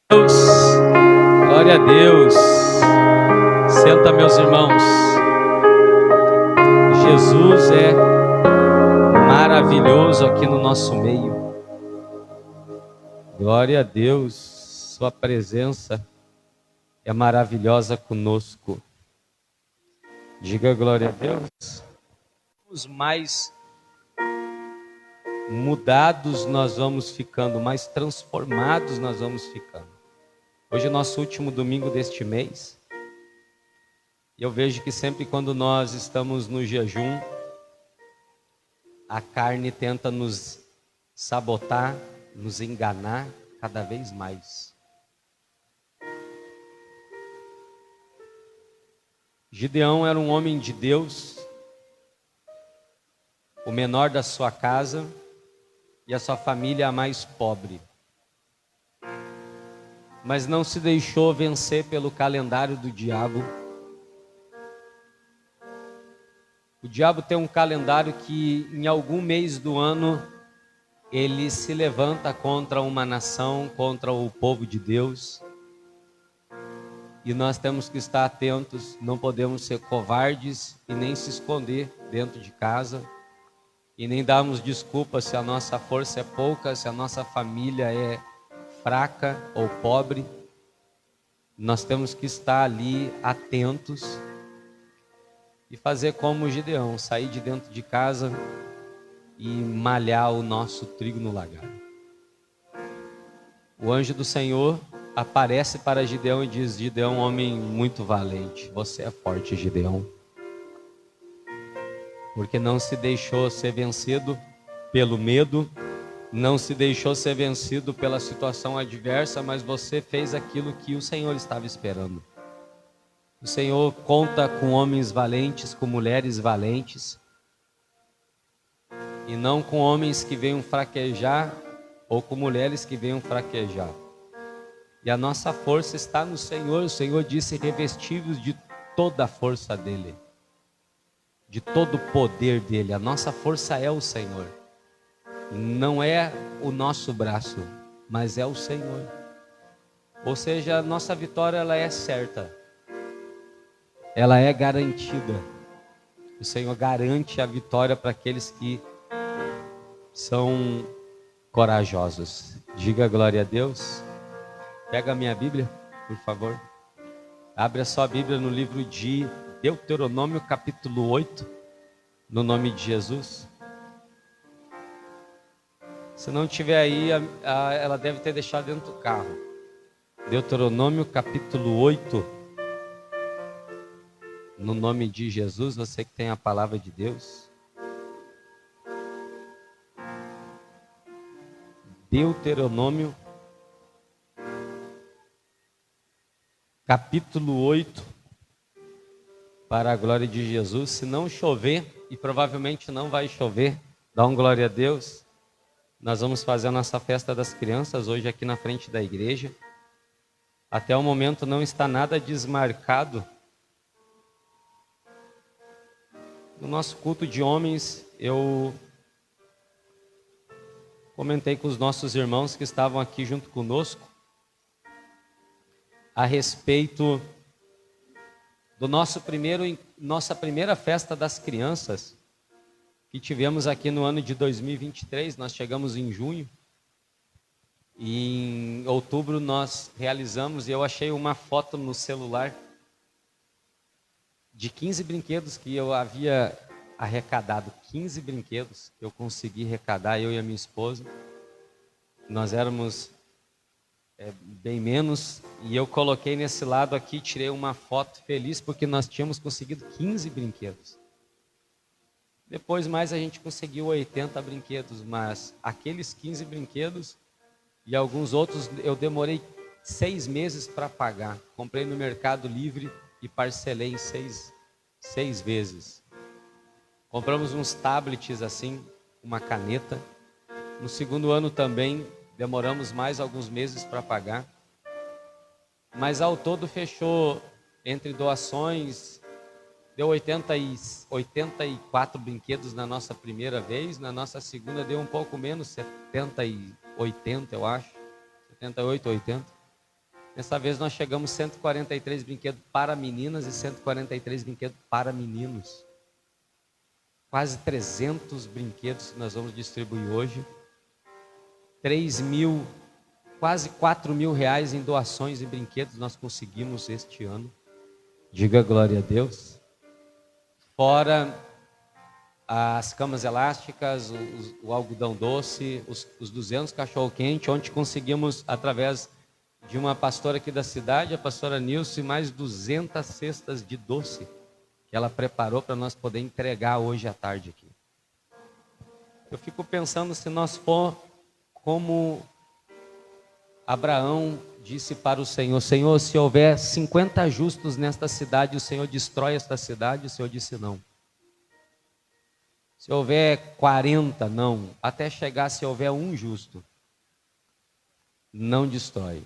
Deus, glória a Deus. Senta, meus irmãos. Jesus é maravilhoso aqui no nosso meio. Glória a Deus, sua presença é maravilhosa conosco. Diga glória a Deus. Os mais mudados nós vamos ficando, mais transformados nós vamos ficando. Hoje é o nosso último domingo deste mês. E eu vejo que sempre quando nós estamos no jejum, a carne tenta nos sabotar, nos enganar cada vez mais. Gideão era um homem de Deus, o menor da sua casa e a sua família a mais pobre. Mas não se deixou vencer pelo calendário do diabo. O diabo tem um calendário que em algum mês do ano ele se levanta contra uma nação, contra o povo de Deus. E nós temos que estar atentos, não podemos ser covardes e nem se esconder dentro de casa. E nem darmos desculpa se a nossa força é pouca, se a nossa família é fraca ou pobre. Nós temos que estar ali atentos e fazer como o Gideão, sair de dentro de casa e malhar o nosso trigo no lagar. O anjo do Senhor aparece para Gideão e diz: Gideão, homem muito valente, você é forte, Gideão. Porque não se deixou ser vencido pelo medo, não se deixou ser vencido pela situação adversa, mas você fez aquilo que o Senhor estava esperando. O Senhor conta com homens valentes, com mulheres valentes, e não com homens que venham fraquejar, ou com mulheres que venham fraquejar. E a nossa força está no Senhor. O Senhor disse: revestidos de toda a força dEle, de todo o poder dEle. A nossa força é o Senhor. Não é o nosso braço, mas é o Senhor. Ou seja, a nossa vitória ela é certa. Ela é garantida. O Senhor garante a vitória para aqueles que são corajosos. Diga glória a Deus. Pega a minha Bíblia, por favor. Abre a sua Bíblia no livro de Deuteronômio, capítulo 8, no nome de Jesus. Se não tiver aí, ela deve ter deixado dentro do carro. Deuteronômio, capítulo 8, no nome de Jesus, você que tem a palavra de Deus. Deuteronômio, capítulo 8, para a glória de Jesus. Se não chover, e provavelmente não vai chover, dá um glória a Deus. Nós vamos fazer a nossa festa das crianças hoje aqui na frente da igreja. Até o momento não está nada desmarcado. No nosso culto de homens, eu comentei com os nossos irmãos que estavam aqui junto conosco a respeito do nossa primeira festa das crianças que tivemos aqui no ano de 2023. Nós chegamos em junho e em outubro nós realizamos, e eu achei uma foto no celular de 15 brinquedos que eu havia arrecadado. 15 brinquedos que eu consegui arrecadar, eu e a minha esposa. Nós éramos bem menos, e eu coloquei nesse lado aqui, tirei uma foto feliz porque nós tínhamos conseguido 15 brinquedos. Depois mais a gente conseguiu 80 brinquedos, mas aqueles 15 brinquedos e alguns outros eu demorei 6 meses para pagar. Comprei no Mercado Livre e parcelei em 6 vezes. Compramos uns tablets assim, uma caneta. No segundo ano também demoramos mais alguns meses para pagar. Mas ao todo fechou entre doações, deu 84 brinquedos na nossa primeira vez. Na nossa segunda deu um pouco menos, 70 e 80 eu acho. 78, 80. Dessa vez nós chegamos 143 brinquedos para meninas e 143 brinquedos para meninos. Quase 300 brinquedos que nós vamos distribuir hoje. 3 mil, quase 4 mil reais em doações e brinquedos nós conseguimos este ano. Diga glória a Deus. Fora as camas elásticas, o algodão doce, os 200 cachorro-quente, onde conseguimos, através de uma pastora aqui da cidade, a pastora Nilce, mais 200 cestas de doce que ela preparou para nós poder entregar hoje à tarde aqui. Eu fico pensando, se nós for como Abraão disse para o Senhor: Senhor, se houver 50 justos nesta cidade, o Senhor destrói esta cidade. O Senhor disse não. Se houver 40, não. Até chegar, se houver um justo, não destrói.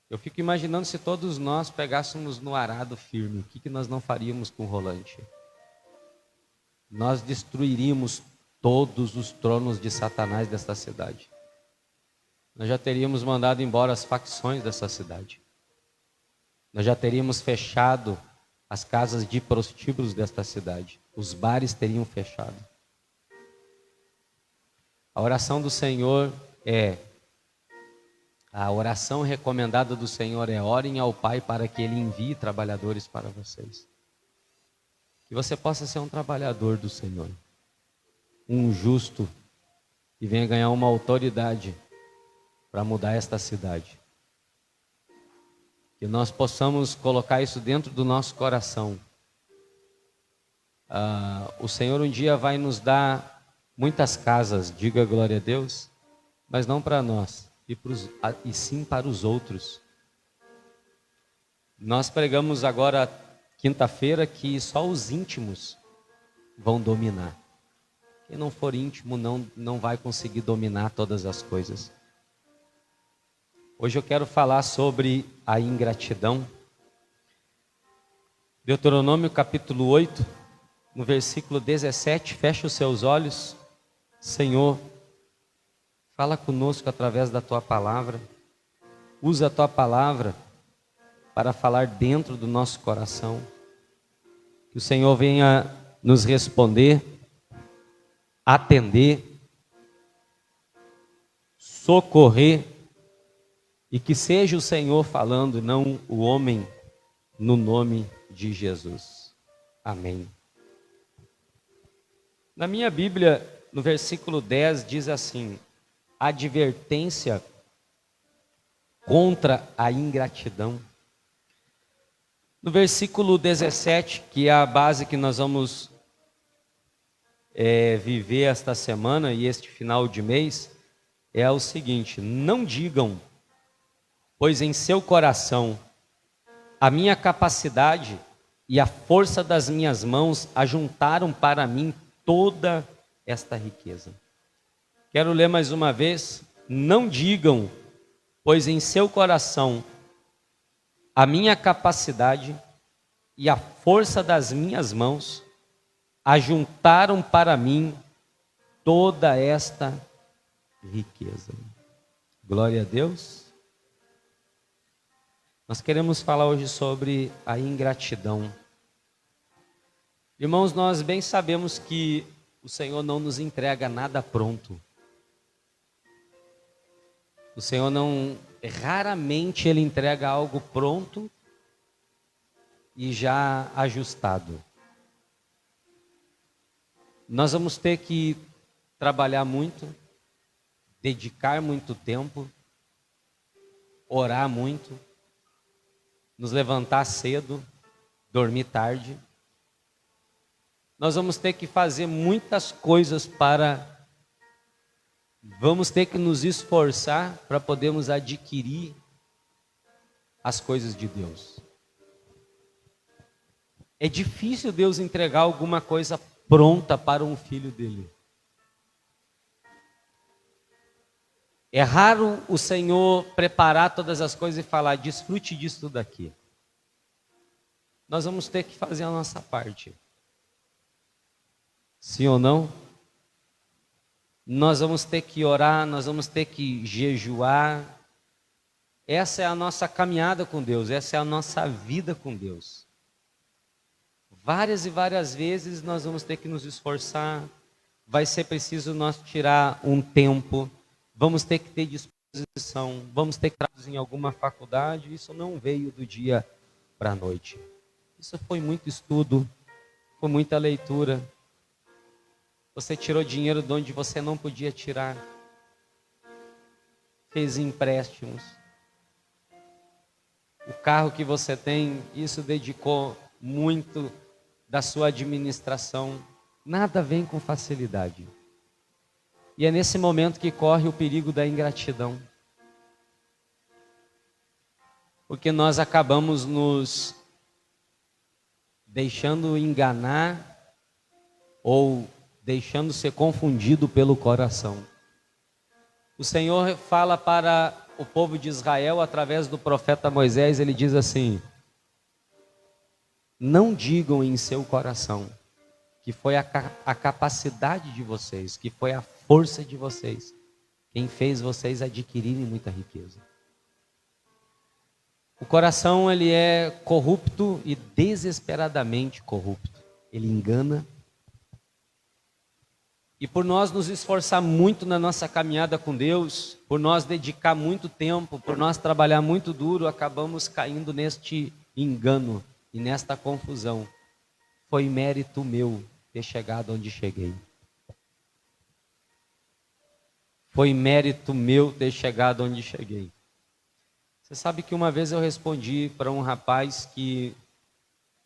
Eu fico imaginando, se todos nós pegássemos no arado firme, o que nós não faríamos com o rolante? Nós destruiríamos todos os tronos de Satanás desta cidade. Nós já teríamos mandado embora as facções dessa cidade. Nós já teríamos fechado as casas de prostíbulos desta cidade. Os bares teriam fechado. A oração do Senhor a oração recomendada do Senhor é: orem ao Pai para que Ele envie trabalhadores para vocês. Que você possa ser um trabalhador do Senhor, um justo, que venha ganhar uma autoridade para mudar esta cidade. Que nós possamos colocar isso dentro do nosso coração. O Senhor um dia vai nos dar muitas casas, diga glória a Deus, mas não para nós, e sim para os outros. Nós pregamos agora, quinta-feira, que só os íntimos vão dominar. Quem não for íntimo não vai conseguir dominar todas as coisas. Hoje eu quero falar sobre a ingratidão. Deuteronômio capítulo 8, no versículo 17, fecha os seus olhos. Senhor, fala conosco através da Tua palavra. Usa a Tua palavra para falar dentro do nosso coração. Que o Senhor venha nos responder, atender, socorrer, e que seja o Senhor falando e não o homem, no nome de Jesus. Amém. Na minha Bíblia, no versículo 10, diz assim: advertência contra a ingratidão. No versículo 17, que é a base que nós vamos viver esta semana e este final de mês, é o seguinte: não digam, pois em seu coração a minha capacidade e a força das minhas mãos ajuntaram para mim toda esta riqueza. Quero ler mais uma vez. Não digam, pois em seu coração a minha capacidade e a força das minhas mãos ajuntaram para mim toda esta riqueza. Glória a Deus. Nós queremos falar hoje sobre a ingratidão. Irmãos, nós bem sabemos que o Senhor não nos entrega nada pronto. O Senhor raramente Ele entrega algo pronto e já ajustado. Nós vamos ter que trabalhar muito, dedicar muito tempo, orar muito, nos levantar cedo, dormir tarde. Nós vamos ter que fazer muitas coisas vamos ter que nos esforçar para podermos adquirir as coisas de Deus. É difícil Deus entregar alguma coisa pronta para um filho dele. É raro o Senhor preparar todas as coisas e falar: desfrute disso tudo aqui. Nós vamos ter que fazer a nossa parte. Sim ou não? Nós vamos ter que orar, nós vamos ter que jejuar. Essa é a nossa caminhada com Deus, essa é a nossa vida com Deus. Várias e várias vezes nós vamos ter que nos esforçar, vai ser preciso nós tirar um tempo, vamos ter que ter disposição, vamos ter que traduzir em alguma faculdade. Isso não veio do dia para a noite. Isso foi muito estudo, foi muita leitura. Você tirou dinheiro de onde você não podia tirar, fez empréstimos. O carro que você tem, isso dedicou muito da sua administração. Nada vem com facilidade. E é nesse momento que corre o perigo da ingratidão. Porque nós acabamos nos deixando enganar ou deixando ser confundido pelo coração. O Senhor fala para o povo de Israel através do profeta Moisés, ele diz assim: não digam em seu coração que foi a capacidade de vocês, que foi a força de vocês, quem fez vocês adquirirem muita riqueza. O coração, ele é corrupto e desesperadamente corrupto. Ele engana. E por nós nos esforçar muito na nossa caminhada com Deus, por nós dedicar muito tempo, por nós trabalhar muito duro, acabamos caindo neste engano e nesta confusão. Foi mérito meu ter chegado onde cheguei. Foi mérito meu ter chegado onde cheguei. Você sabe que uma vez eu respondi para um rapaz e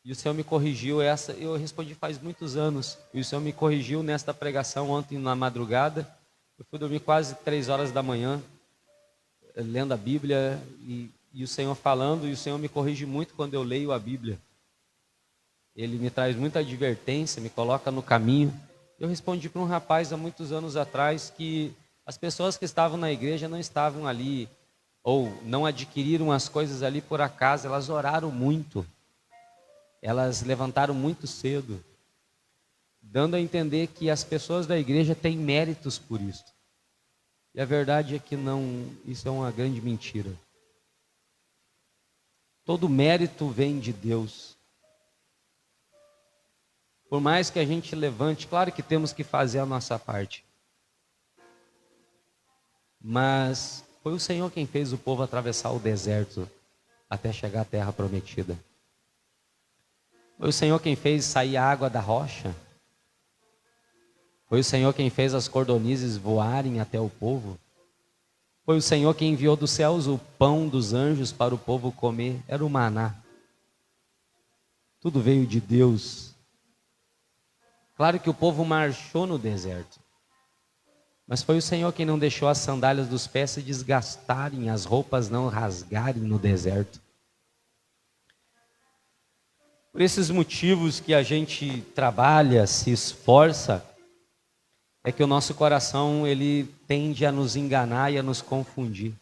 o Senhor me corrigiu, eu respondi faz muitos anos, e o Senhor me corrigiu nesta pregação ontem na madrugada. Eu fui dormir quase 3 horas da manhã, lendo a Bíblia, e o Senhor falando, e o Senhor me corrige muito quando eu leio a Bíblia. Ele me traz muita advertência, me coloca no caminho. Eu respondi para um rapaz há muitos anos atrás que as pessoas que estavam na igreja não estavam ali, ou não adquiriram as coisas ali por acaso, elas oraram muito. Elas levantaram muito cedo, dando a entender que as pessoas da igreja têm méritos por isso. E a verdade é que não, isso é uma grande mentira. Todo mérito vem de Deus. Por mais que a gente levante, claro que temos que fazer a nossa parte. Mas foi o Senhor quem fez o povo atravessar o deserto até chegar à terra prometida. Foi o Senhor quem fez sair a água da rocha. Foi o Senhor quem fez as cordonizes voarem até o povo. Foi o Senhor quem enviou dos céus o pão dos anjos para o povo comer. Era o maná. Tudo veio de Deus. Claro que o povo marchou no deserto. Mas foi o Senhor quem não deixou as sandálias dos pés se desgastarem, as roupas não rasgarem no deserto. Por esses motivos que a gente trabalha, se esforça, é que o nosso coração, ele tende a nos enganar e a nos confundir.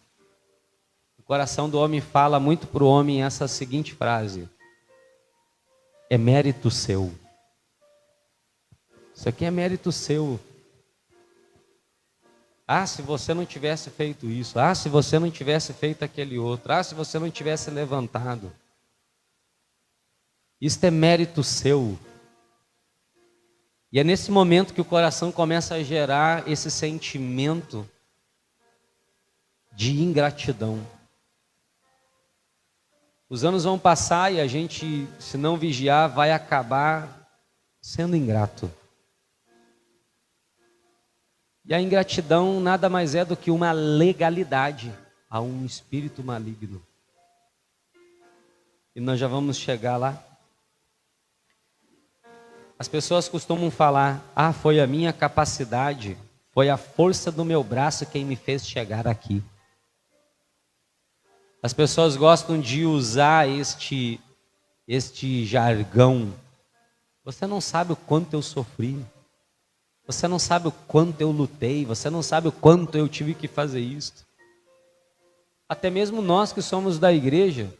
O coração do homem fala muito para o homem essa seguinte frase: é mérito seu. Isso aqui é mérito seu. Ah, se você não tivesse feito isso. Ah, se você não tivesse feito aquele outro. Ah, se você não tivesse levantado. Isto é mérito seu. E é nesse momento que o coração começa a gerar esse sentimento de ingratidão. Os anos vão passar e a gente, se não vigiar, vai acabar sendo ingrato. E a ingratidão nada mais é do que uma legalidade a um espírito maligno. E nós já vamos chegar lá. As pessoas costumam falar: ah, foi a minha capacidade, foi a força do meu braço quem me fez chegar aqui. As pessoas gostam de usar este jargão. Você não sabe o quanto eu sofri. Você não sabe o quanto eu lutei. Você não sabe o quanto eu tive que fazer isso. Até mesmo nós que somos da igreja,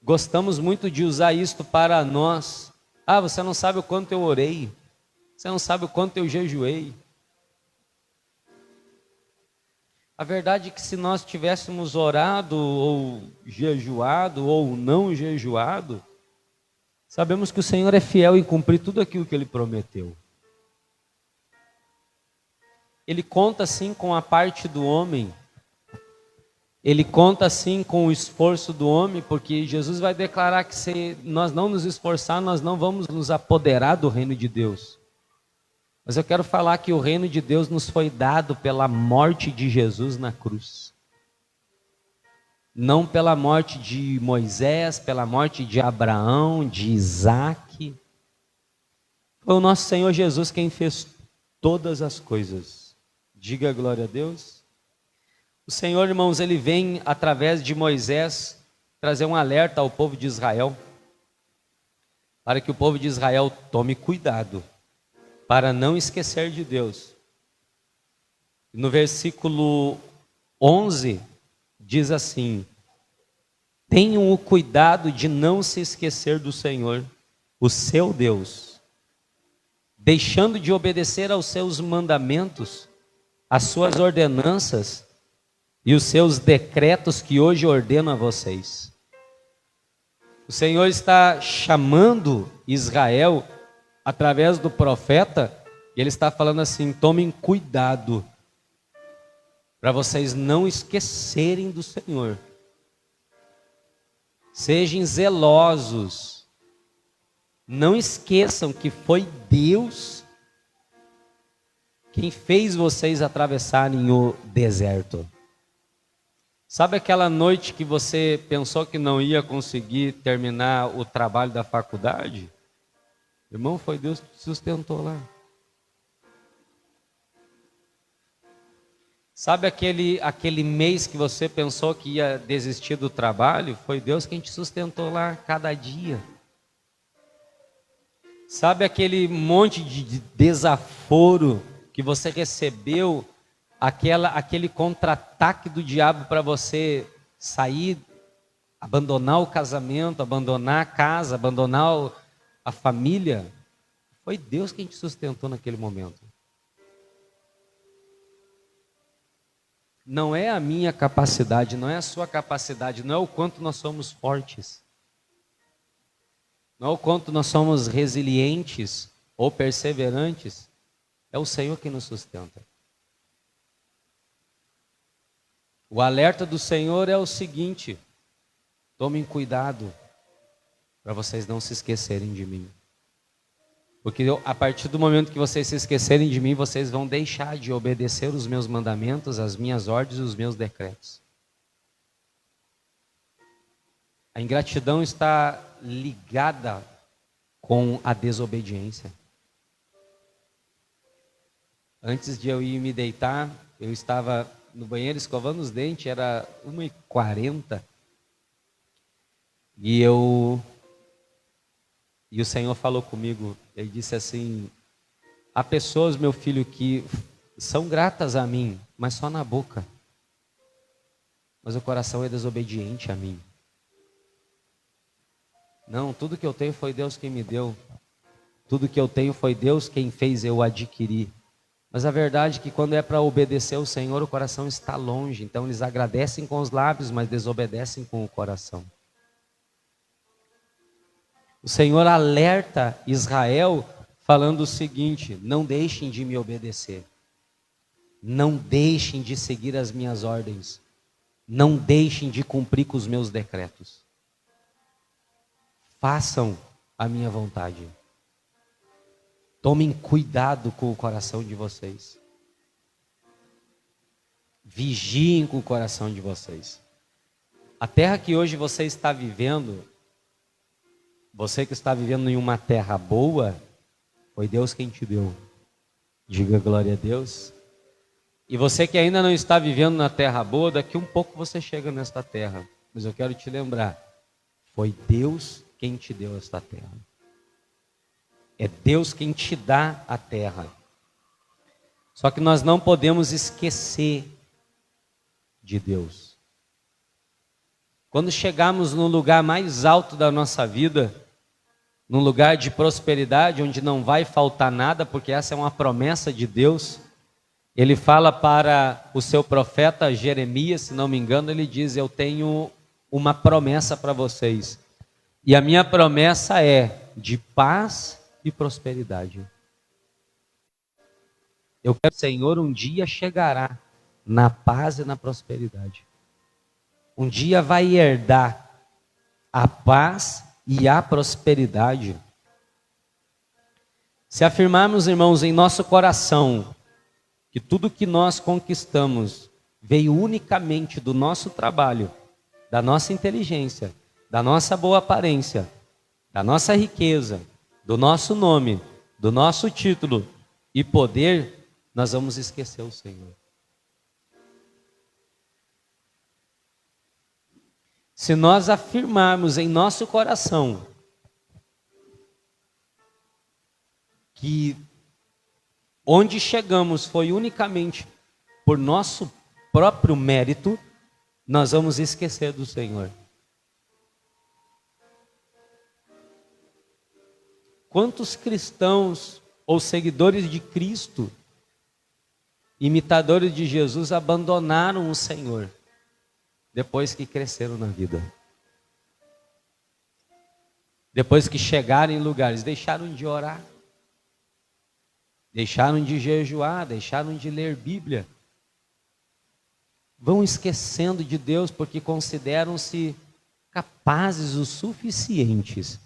gostamos muito de usar isto para nós. Ah, você não sabe o quanto eu orei. Você não sabe o quanto eu jejuei. A verdade é que se nós tivéssemos orado ou jejuado ou não jejuado, sabemos que o Senhor é fiel em cumprir tudo aquilo que Ele prometeu. Ele conta sim com a parte do homem, Ele conta sim com o esforço do homem, porque Jesus vai declarar que se nós não nos esforçar, nós não vamos nos apoderar do reino de Deus. Mas eu quero falar que o reino de Deus nos foi dado pela morte de Jesus na cruz. Não pela morte de Moisés, pela morte de Abraão, de Isaac. Foi o nosso Senhor Jesus quem fez todas as coisas. Diga glória a Deus. O Senhor, irmãos, Ele vem através de Moisés trazer um alerta ao povo de Israel, para que o povo de Israel tome cuidado, para não esquecer de Deus. No versículo 11, diz assim: tenham o cuidado de não se esquecer do Senhor, o seu Deus, deixando de obedecer aos seus mandamentos, às suas ordenanças e os seus decretos que hoje ordeno a vocês. O Senhor está chamando Israel através do profeta, e Ele está falando assim: tomem cuidado, para vocês não esquecerem do Senhor. Sejam zelosos, não esqueçam que foi Deus quem fez vocês atravessarem o deserto. Sabe aquela noite que você pensou que não ia conseguir terminar o trabalho da faculdade? Irmão, foi Deus que te sustentou lá. Sabe aquele mês que você pensou que ia desistir do trabalho? Foi Deus quem te sustentou lá cada dia. Sabe aquele monte de desaforo que você recebeu, aquele contra-ataque do diabo para você sair, abandonar o casamento, abandonar a casa, abandonar a família? Foi Deus quem te sustentou naquele momento. Não é a minha capacidade, não é a sua capacidade, não é o quanto nós somos fortes, não é o quanto nós somos resilientes ou perseverantes, é o Senhor que nos sustenta. O alerta do Senhor é o seguinte: tomem cuidado para vocês não se esquecerem de mim. Porque a partir do momento que vocês se esquecerem de mim, vocês vão deixar de obedecer os meus mandamentos, as minhas ordens e os meus decretos. A ingratidão está ligada com a desobediência. Antes de eu ir me deitar, eu estava no banheiro escovando os dentes, era 1h40, e o Senhor falou comigo. Ele disse assim: há pessoas, meu filho, que são gratas a mim, mas só na boca, mas o coração é desobediente a mim. Não, tudo que eu tenho foi Deus quem me deu, tudo que eu tenho foi Deus quem fez eu adquirir. Mas a verdade é que quando é para obedecer ao Senhor, o coração está longe. Então eles agradecem com os lábios, mas desobedecem com o coração. O Senhor alerta Israel falando o seguinte: não deixem de me obedecer, não deixem de seguir as minhas ordens, não deixem de cumprir com os meus decretos. Façam a minha vontade. Tomem cuidado com o coração de vocês. Vigiem com o coração de vocês. A terra que hoje você está vivendo, você que está vivendo em uma terra boa, foi Deus quem te deu. Diga glória a Deus. E você que ainda não está vivendo na terra boa, daqui um pouco você chega nesta terra. Mas eu quero te lembrar, foi Deus quem te deu esta terra. É Deus quem te dá a terra. Só que nós não podemos esquecer de Deus. Quando chegarmos no lugar mais alto da nossa vida, num lugar de prosperidade, onde não vai faltar nada, porque essa é uma promessa de Deus, ele fala para o seu profeta Jeremias, se não me engano, ele diz: eu tenho uma promessa para vocês. E a minha promessa é de paz e prosperidade. Eu quero que o Senhor um dia chegará na paz e na prosperidade. Um dia vai herdar a paz e a prosperidade. Se afirmarmos, irmãos, em nosso coração que tudo que nós conquistamos veio unicamente do nosso trabalho, da nossa inteligência, da nossa boa aparência, da nossa riqueza, do nosso nome, do nosso título e poder, nós vamos esquecer o Senhor. Se nós afirmarmos em nosso coração que onde chegamos foi unicamente por nosso próprio mérito, nós vamos esquecer do Senhor. Quantos cristãos ou seguidores de Cristo, imitadores de Jesus, abandonaram o Senhor depois que cresceram na vida? Depois que chegaram em lugares, deixaram de orar, deixaram de jejuar, deixaram de ler Bíblia. Vão esquecendo de Deus porque consideram-se capazes o suficientes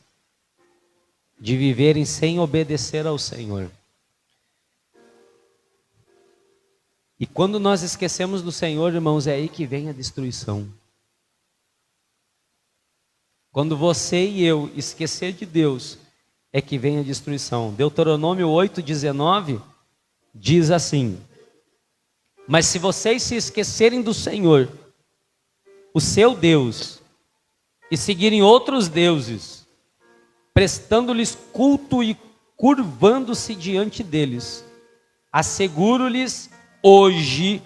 de viverem sem obedecer ao Senhor. E quando nós esquecemos do Senhor, irmãos, é aí que vem a destruição. Quando você e eu esquecer de Deus, é que vem a destruição. Deuteronômio 8:19 diz assim: mas se vocês se esquecerem do Senhor, o seu Deus, e seguirem outros deuses, prestando-lhes culto e curvando-se diante deles, asseguro-lhes hoje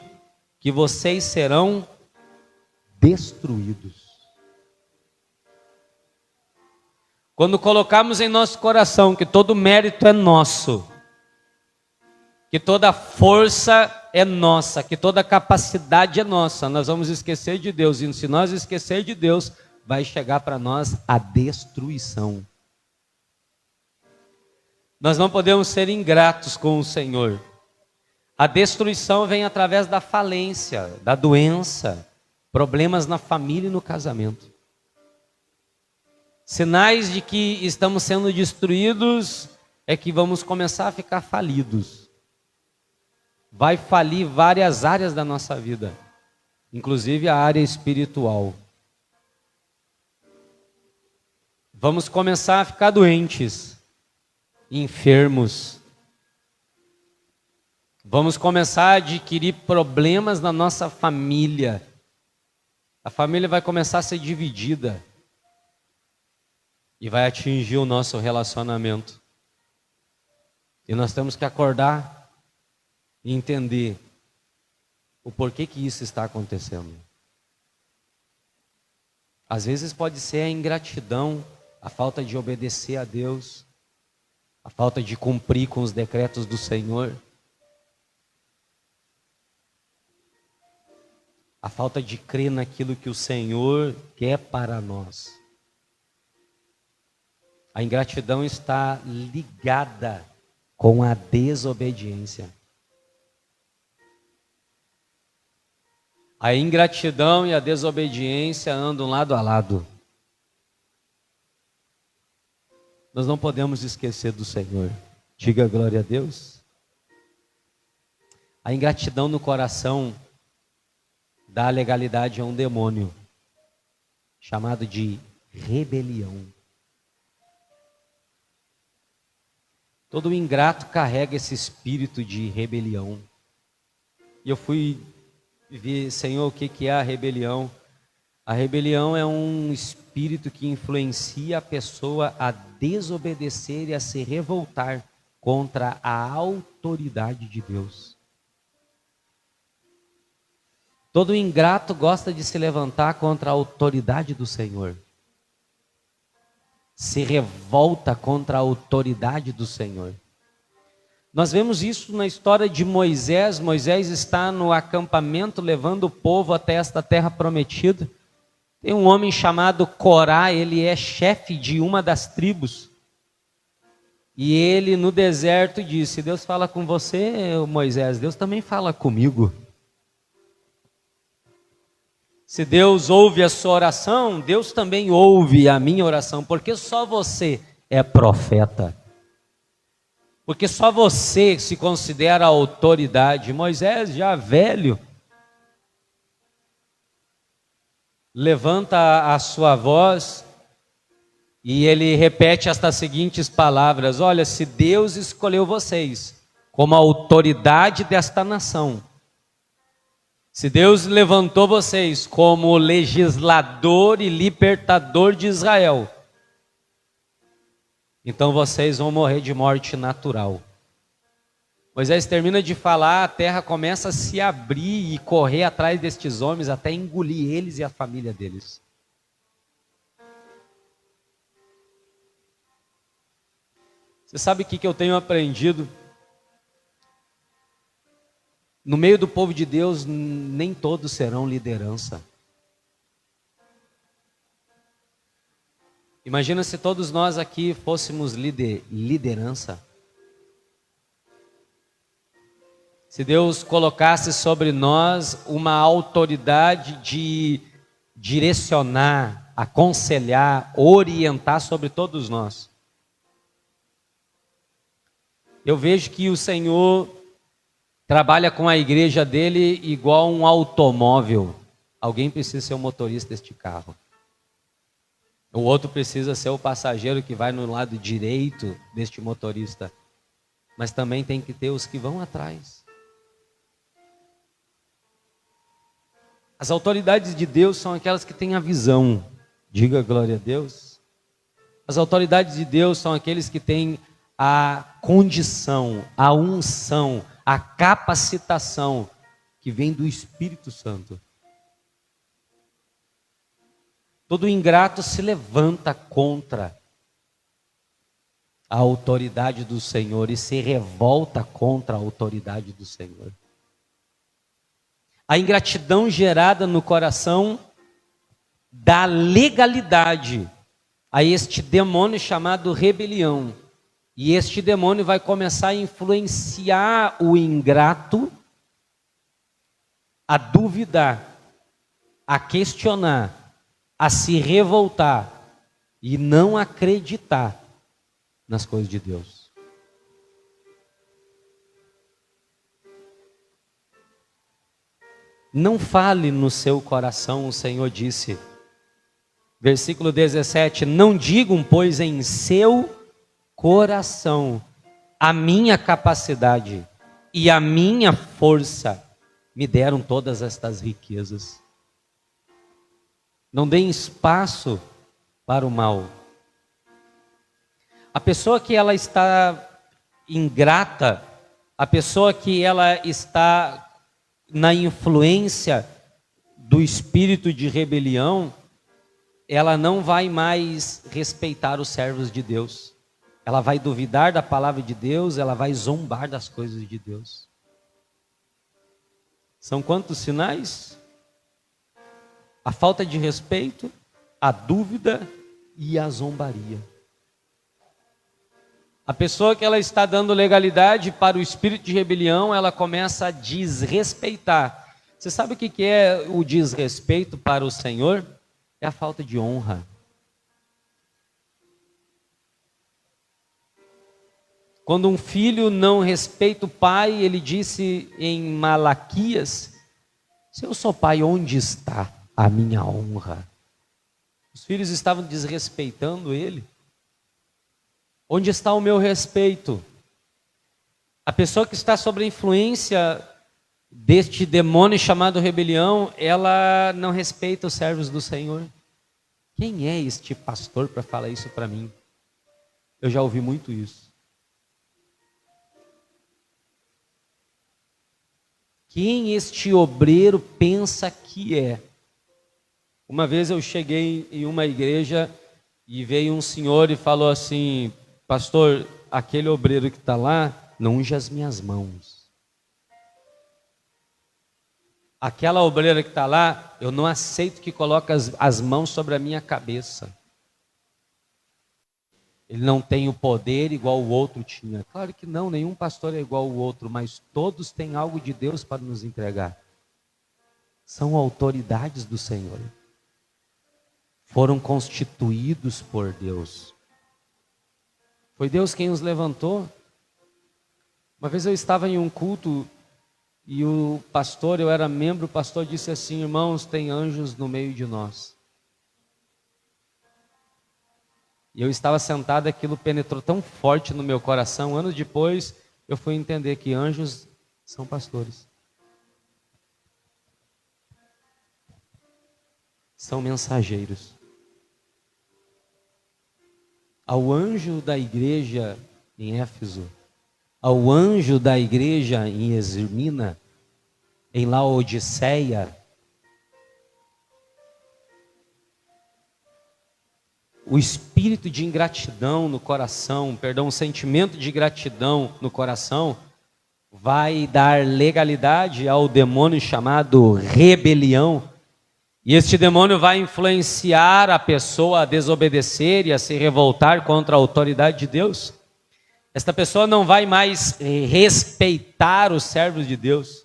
que vocês serão destruídos. Quando colocarmos em nosso coração que todo mérito é nosso, que toda força é nossa, que toda capacidade é nossa, nós vamos esquecer de Deus. E se nós esquecer de Deus, vai chegar para nós a destruição. Nós não podemos ser ingratos com o Senhor. A destruição vem através da falência, da doença, problemas na família e no casamento. Sinais de que estamos sendo destruídos é que vamos começar a ficar falidos. Vai falir várias áreas da nossa vida, inclusive a área espiritual. Vamos começar a ficar doentes, enfermos. Vamos começar a adquirir problemas na nossa família. A família vai começar a ser dividida e vai atingir o nosso relacionamento. E nós temos que acordar e entender o porquê que isso está acontecendo. Às vezes pode ser a ingratidão, a falta de obedecer a Deus, a falta de cumprir com os decretos do Senhor, a falta de crer naquilo que o Senhor quer para nós. A ingratidão está ligada com a desobediência. A ingratidão e a desobediência andam lado a lado. Nós não podemos esquecer do Senhor. Diga glória a Deus. A ingratidão no coração dá legalidade a um demônio chamado de rebelião. Todo ingrato carrega esse espírito de rebelião. E eu fui ver, Senhor, o que é a rebelião? A rebelião é um espírito que influencia a pessoa a desobedecer e a se revoltar contra a autoridade de Deus. Todo ingrato gosta de se levantar contra a autoridade do Senhor. Se revolta contra a autoridade do Senhor. Nós vemos isso na história de Moisés. Moisés está no acampamento levando o povo até esta terra prometida. Tem um homem chamado Corá, ele é chefe de uma das tribos. E ele no deserto disse: Deus fala com você, Moisés, Deus também fala comigo. Se Deus ouve a sua oração, Deus também ouve a minha oração, porque só você é profeta. Porque só você se considera autoridade. Moisés, já velho, levanta a sua voz e ele repete estas seguintes palavras: olha, se Deus escolheu vocês como autoridade desta nação, se Deus levantou vocês como legislador e libertador de Israel, então vocês vão morrer de morte natural. Moisés termina de falar, a terra começa a se abrir e correr atrás destes homens até engolir eles e a família deles. Você sabe o que eu tenho aprendido? No meio do povo de Deus, nem todos serão liderança. Imagina se todos nós aqui fôssemos liderança. Se Deus colocasse sobre nós uma autoridade de direcionar, aconselhar, orientar sobre todos nós. Eu vejo que o Senhor trabalha com a igreja dele igual um automóvel. Alguém precisa ser o motorista deste carro. O outro precisa ser o passageiro que vai no lado direito deste motorista. Mas também tem que ter os que vão atrás. As autoridades de Deus são aquelas que têm a visão. Diga glória a Deus. As autoridades de Deus são aqueles que têm a condição, a unção, a capacitação que vem do Espírito Santo. Todo ingrato se levanta contra a autoridade do Senhor e se revolta contra a autoridade do Senhor. A ingratidão gerada no coração dá legalidade a este demônio chamado rebelião. E este demônio vai começar a influenciar o ingrato a duvidar, a questionar, a se revoltar e não acreditar nas coisas de Deus. Não fale no seu coração, o Senhor disse. Versículo 17: não digam, pois, em seu coração, a minha capacidade e a minha força me deram todas estas riquezas. Não deem espaço para o mal. A pessoa que ela está ingrata, a pessoa que ela está na influência do espírito de rebelião, ela não vai mais respeitar os servos de Deus. Ela vai duvidar da palavra de Deus, ela vai zombar das coisas de Deus. São quantos sinais? A falta de respeito, a dúvida e a zombaria. A pessoa que ela está dando legalidade para o espírito de rebelião, ela começa a desrespeitar. Você sabe o que é o desrespeito para o Senhor? É a falta de honra. Quando um filho não respeita o pai, ele disse em Malaquias: se eu sou pai, onde está a minha honra? Os filhos estavam desrespeitando ele. Onde está o meu respeito? A pessoa que está sob a influência deste demônio chamado rebelião, ela não respeita os servos do Senhor. Quem é este pastor para falar isso para mim? Eu já ouvi muito isso. Quem este obreiro pensa que é? Uma vez eu cheguei em uma igreja e veio um senhor e falou assim: pastor, aquele obreiro que está lá, não unge as minhas mãos. Aquela obreira que está lá, eu não aceito que coloque as mãos sobre a minha cabeça. Ele não tem o poder igual o outro tinha. Claro que não, nenhum pastor é igual ao outro, mas todos têm algo de Deus para nos entregar. São autoridades do Senhor. Foram constituídos por Deus. Foi Deus quem os levantou. Uma vez eu estava em um culto e o pastor, eu era membro, o pastor disse assim: irmãos, tem anjos no meio de nós. E eu estava sentado, aquilo penetrou tão forte no meu coração. Anos depois, eu fui entender que anjos são pastores. São mensageiros. Ao anjo da igreja em Éfeso, ao anjo da igreja em Esmirna, em Laodiceia, o espírito de ingratidão no coração, o sentimento de gratidão no coração, vai dar legalidade ao demônio chamado rebelião. E este demônio vai influenciar a pessoa a desobedecer e a se revoltar contra a autoridade de Deus. Esta pessoa não vai mais respeitar os servos de Deus,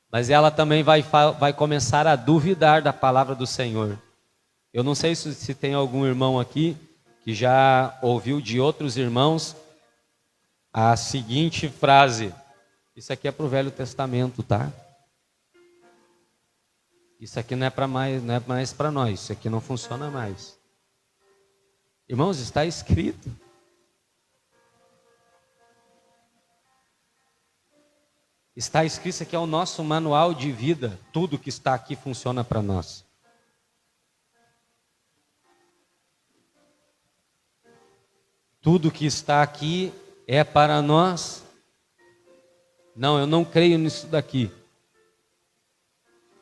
mas ela também vai começar a duvidar da palavra do Senhor. Eu não sei se tem algum irmão aqui que já ouviu de outros irmãos a seguinte frase. Isso aqui é para o Velho Testamento, tá? Isso aqui não é mais para nós. Isso aqui não funciona mais. Irmãos, está escrito. Está escrito, isso aqui é o nosso manual de vida. Tudo que está aqui funciona para nós. Tudo que está aqui é para nós. Não, eu não creio nisso daqui.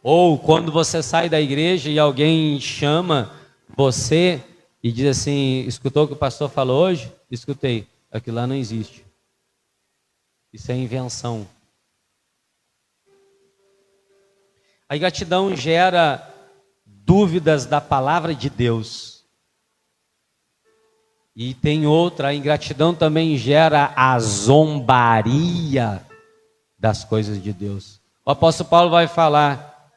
Ou quando você sai da igreja e alguém chama você e diz assim: escutou o que o pastor falou hoje? Escutei. Aquilo lá não existe. Isso é invenção. A ingratidão gera dúvidas da palavra de Deus. E tem outra, a ingratidão também gera a zombaria das coisas de Deus. O apóstolo Paulo vai falar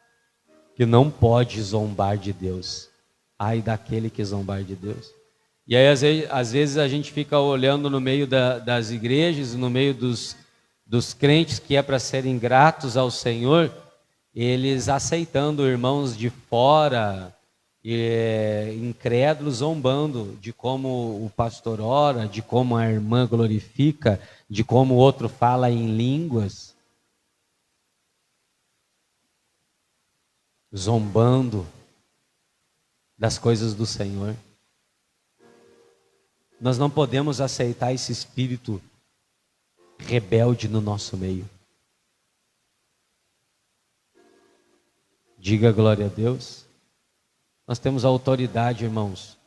que não pode zombar de Deus. Ai daquele que zombar de Deus. E aí às vezes a gente fica olhando no meio das igrejas, no meio dos crentes que é para serem gratos ao Senhor, eles aceitando irmãos de fora, incrédulos, zombando de como o pastor ora, de como a irmã glorifica, de como o outro fala em línguas. Zombando das coisas do Senhor. Nós não podemos aceitar esse espírito rebelde no nosso meio. Diga glória a Deus. Nós temos a autoridade, irmãos,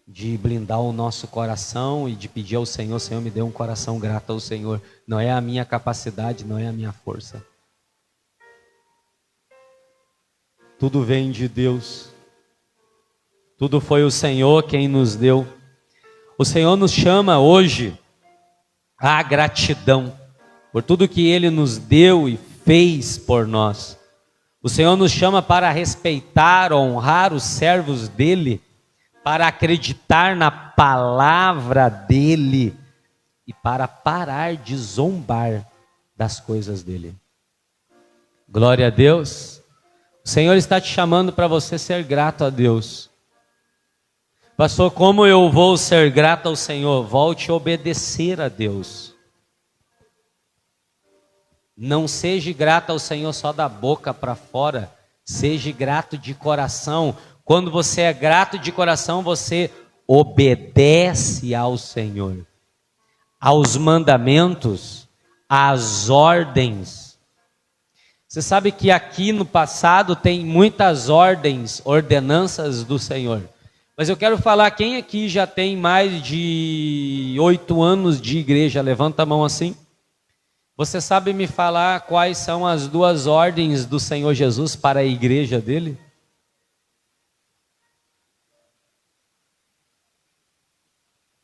de blindar o nosso coração e de pedir ao Senhor: Senhor, me dê um coração grato ao Senhor. Não é a minha capacidade, não é a minha força. Tudo vem de Deus. Tudo foi o Senhor quem nos deu. O Senhor nos chama hoje à gratidão por tudo que Ele nos deu e fez por nós. O Senhor nos chama para respeitar, honrar os servos dEle, para acreditar na palavra dEle e para parar de zombar das coisas dEle. Glória a Deus. O Senhor está te chamando para você ser grato a Deus. Pastor, como eu vou ser grato ao Senhor? Volte a obedecer a Deus. Não seja grato ao Senhor só da boca para fora. Seja grato de coração. Quando você é grato de coração, você obedece ao Senhor, aos mandamentos, às ordens. Você sabe que aqui no passado tem muitas ordens, ordenanças do Senhor. Mas eu quero falar, quem aqui já tem mais de 8 anos de igreja? Levanta a mão assim. Você sabe me falar quais são as duas ordens do Senhor Jesus para a igreja dele?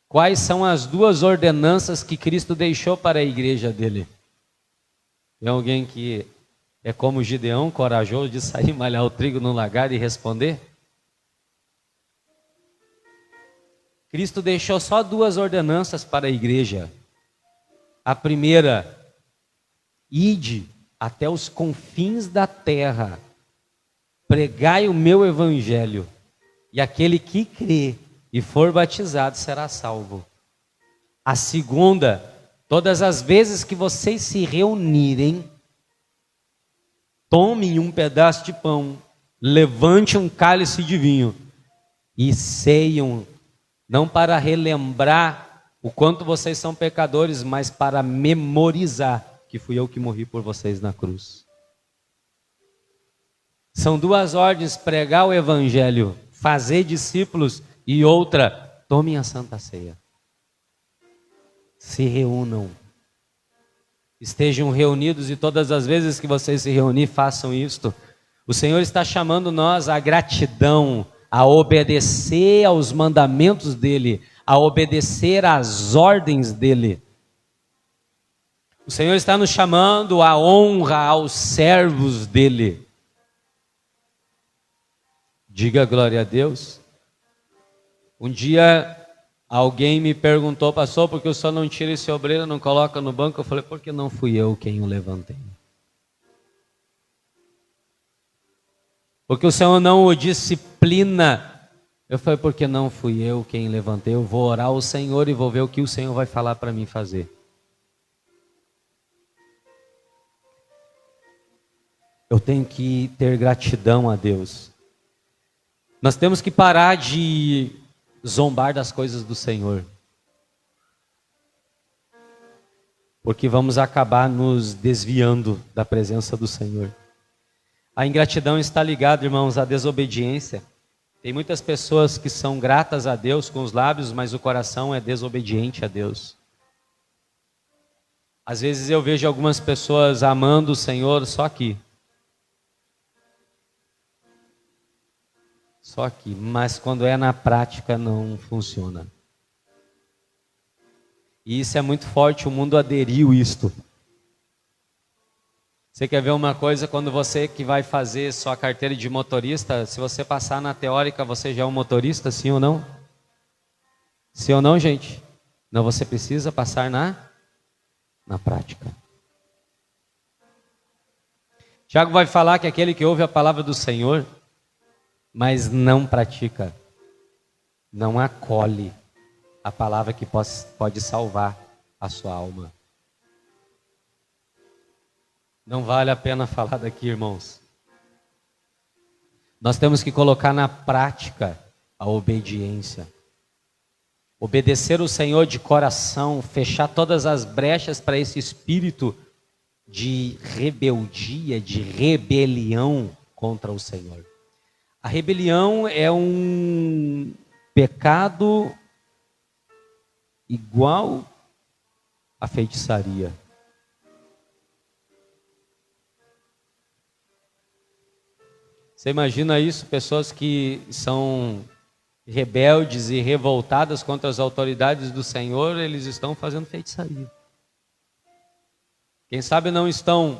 Quais são as duas ordenanças que Cristo deixou para a igreja dele? Tem alguém que é como Gideão, corajoso de sair malhar o trigo no lagar e responder? Cristo deixou só duas ordenanças para a igreja. A primeira: ide até os confins da terra, pregai o meu evangelho, e aquele que crê e for batizado será salvo. A segunda: todas as vezes que vocês se reunirem, tomem um pedaço de pão, levante um cálice de vinho e ceiam, não para relembrar o quanto vocês são pecadores, mas para memorizar que fui eu que morri por vocês na cruz. São duas ordens: pregar o evangelho, fazer discípulos, e outra: tomem a Santa Ceia. Se reúnam. Estejam reunidos, e todas as vezes que vocês se reunirem, façam isto. O Senhor está chamando nós à gratidão, a obedecer aos mandamentos dEle, a obedecer às ordens dEle. O Senhor está nos chamando à honra aos servos dEle. Diga glória a Deus. Um dia alguém me perguntou: pastor, por que o senhor não tira esse obreiro, não coloca no banco? Eu falei: porque não fui eu quem o levantei. Porque o Senhor não o disciplina. Eu falei: porque não fui eu quem levantei. Eu vou orar ao Senhor e vou ver o que o Senhor vai falar para mim fazer. Eu tenho que ter gratidão a Deus. Nós temos que parar de zombar das coisas do Senhor, porque vamos acabar nos desviando da presença do Senhor. A ingratidão está ligada, irmãos, à desobediência. Tem muitas pessoas que são gratas a Deus com os lábios, mas o coração é desobediente a Deus. Às vezes eu vejo algumas pessoas amando o Senhor só aqui, mas quando é na prática não funciona. E isso é muito forte, o mundo aderiu isto. Você quer ver uma coisa? Quando você que vai fazer sua carteira de motorista, se você passar na teórica, você já é um motorista, sim ou não? Sim ou não, gente? Não, você precisa passar na prática. Tiago vai falar que aquele que ouve a palavra do Senhor, mas não pratica, não acolhe a palavra que pode salvar a sua alma. Não vale a pena falar daqui, irmãos. Nós temos que colocar na prática a obediência. Obedecer o Senhor de coração, fechar todas as brechas para esse espírito de rebeldia, de rebelião contra o Senhor. A rebelião é um pecado igual à feitiçaria. Você imagina isso? Pessoas que são rebeldes e revoltadas contra as autoridades do Senhor, eles estão fazendo feitiçaria. Quem sabe não estão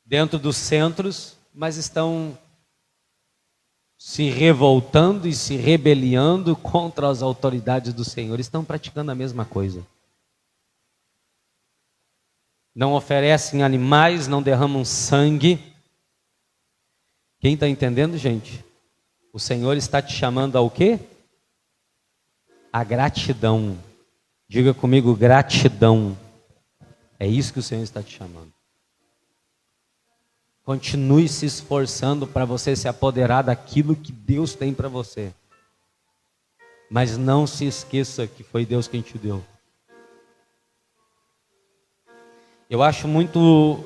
dentro dos centros, mas estão se revoltando e se rebeliando contra as autoridades do Senhor. Estão praticando a mesma coisa. Não oferecem animais, não derramam sangue. Quem está entendendo, gente? O Senhor está te chamando ao quê? A gratidão. Diga comigo, gratidão. É isso que o Senhor está te chamando. Continue se esforçando para você se apoderar daquilo que Deus tem para você. Mas não se esqueça que foi Deus quem te deu. Eu acho muito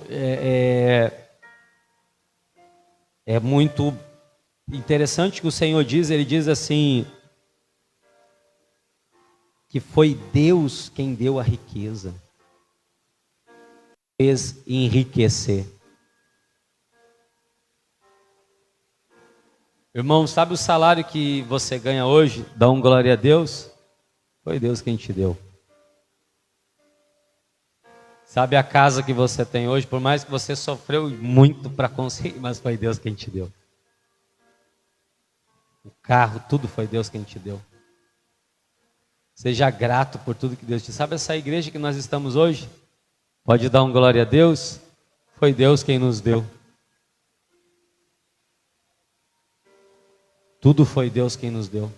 muito interessante que o Senhor diz. Ele diz assim, que foi Deus quem deu a riqueza, fez enriquecer. Irmão, sabe o salário que você ganha hoje? Dá um glória a Deus? Foi Deus quem te deu. Sabe a casa que você tem hoje? Por mais que você sofreu muito para conseguir, mas foi Deus quem te deu. O carro, tudo foi Deus quem te deu. Seja grato por tudo que Deus te deu. Sabe essa igreja que nós estamos hoje? Pode dar um glória a Deus? Foi Deus quem nos deu. Tudo foi Deus quem nos deu.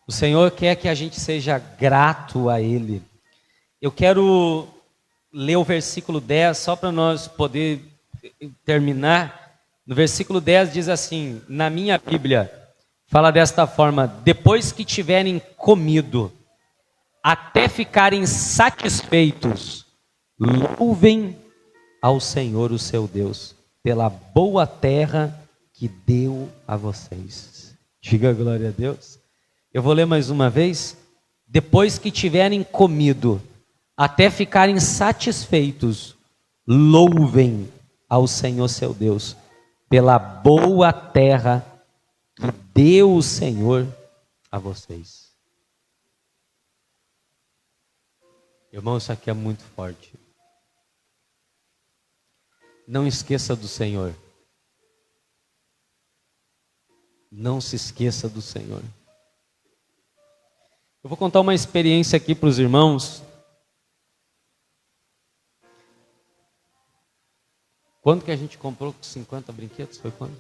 O Senhor quer que a gente seja grato a Ele. Eu quero ler o versículo 10, só para nós poder terminar. No versículo 10 diz assim, na minha Bíblia, fala desta forma: depois que tiverem comido, até ficarem satisfeitos, louvem ao Senhor o seu Deus, pela boa terra que deu a vocês. Diga glória a Deus. Eu vou ler mais uma vez. Depois que tiverem comido, até ficarem satisfeitos, louvem ao Senhor seu Deus, pela boa terra que deu o Senhor a vocês. Irmão, isso aqui é muito forte. Não esqueça do Senhor. Não se esqueça do Senhor. Eu vou contar uma experiência aqui para os irmãos. Quando que a gente comprou 50 brinquedos? Foi quando?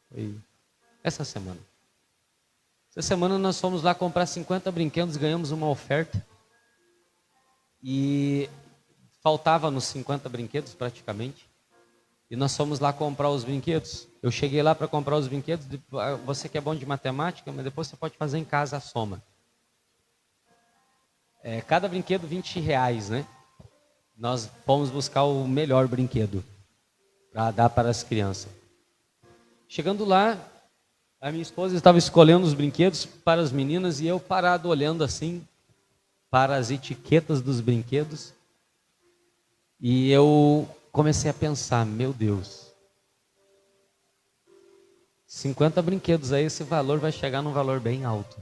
Foi essa semana. Essa semana nós fomos lá comprar 50 brinquedos, ganhamos uma oferta. E faltava nos 50 brinquedos praticamente. E nós fomos lá comprar os brinquedos. Eu cheguei lá para comprar os brinquedos. Você que é bom de matemática, mas depois você pode fazer em casa a soma. Cada brinquedo R$20, né? Nós fomos buscar o melhor brinquedo para dar para as crianças. Chegando lá, a minha esposa estava escolhendo os brinquedos para as meninas e eu parado olhando assim para as etiquetas dos brinquedos. E eu comecei a pensar, meu Deus, 50 brinquedos aí, esse valor vai chegar num valor bem alto.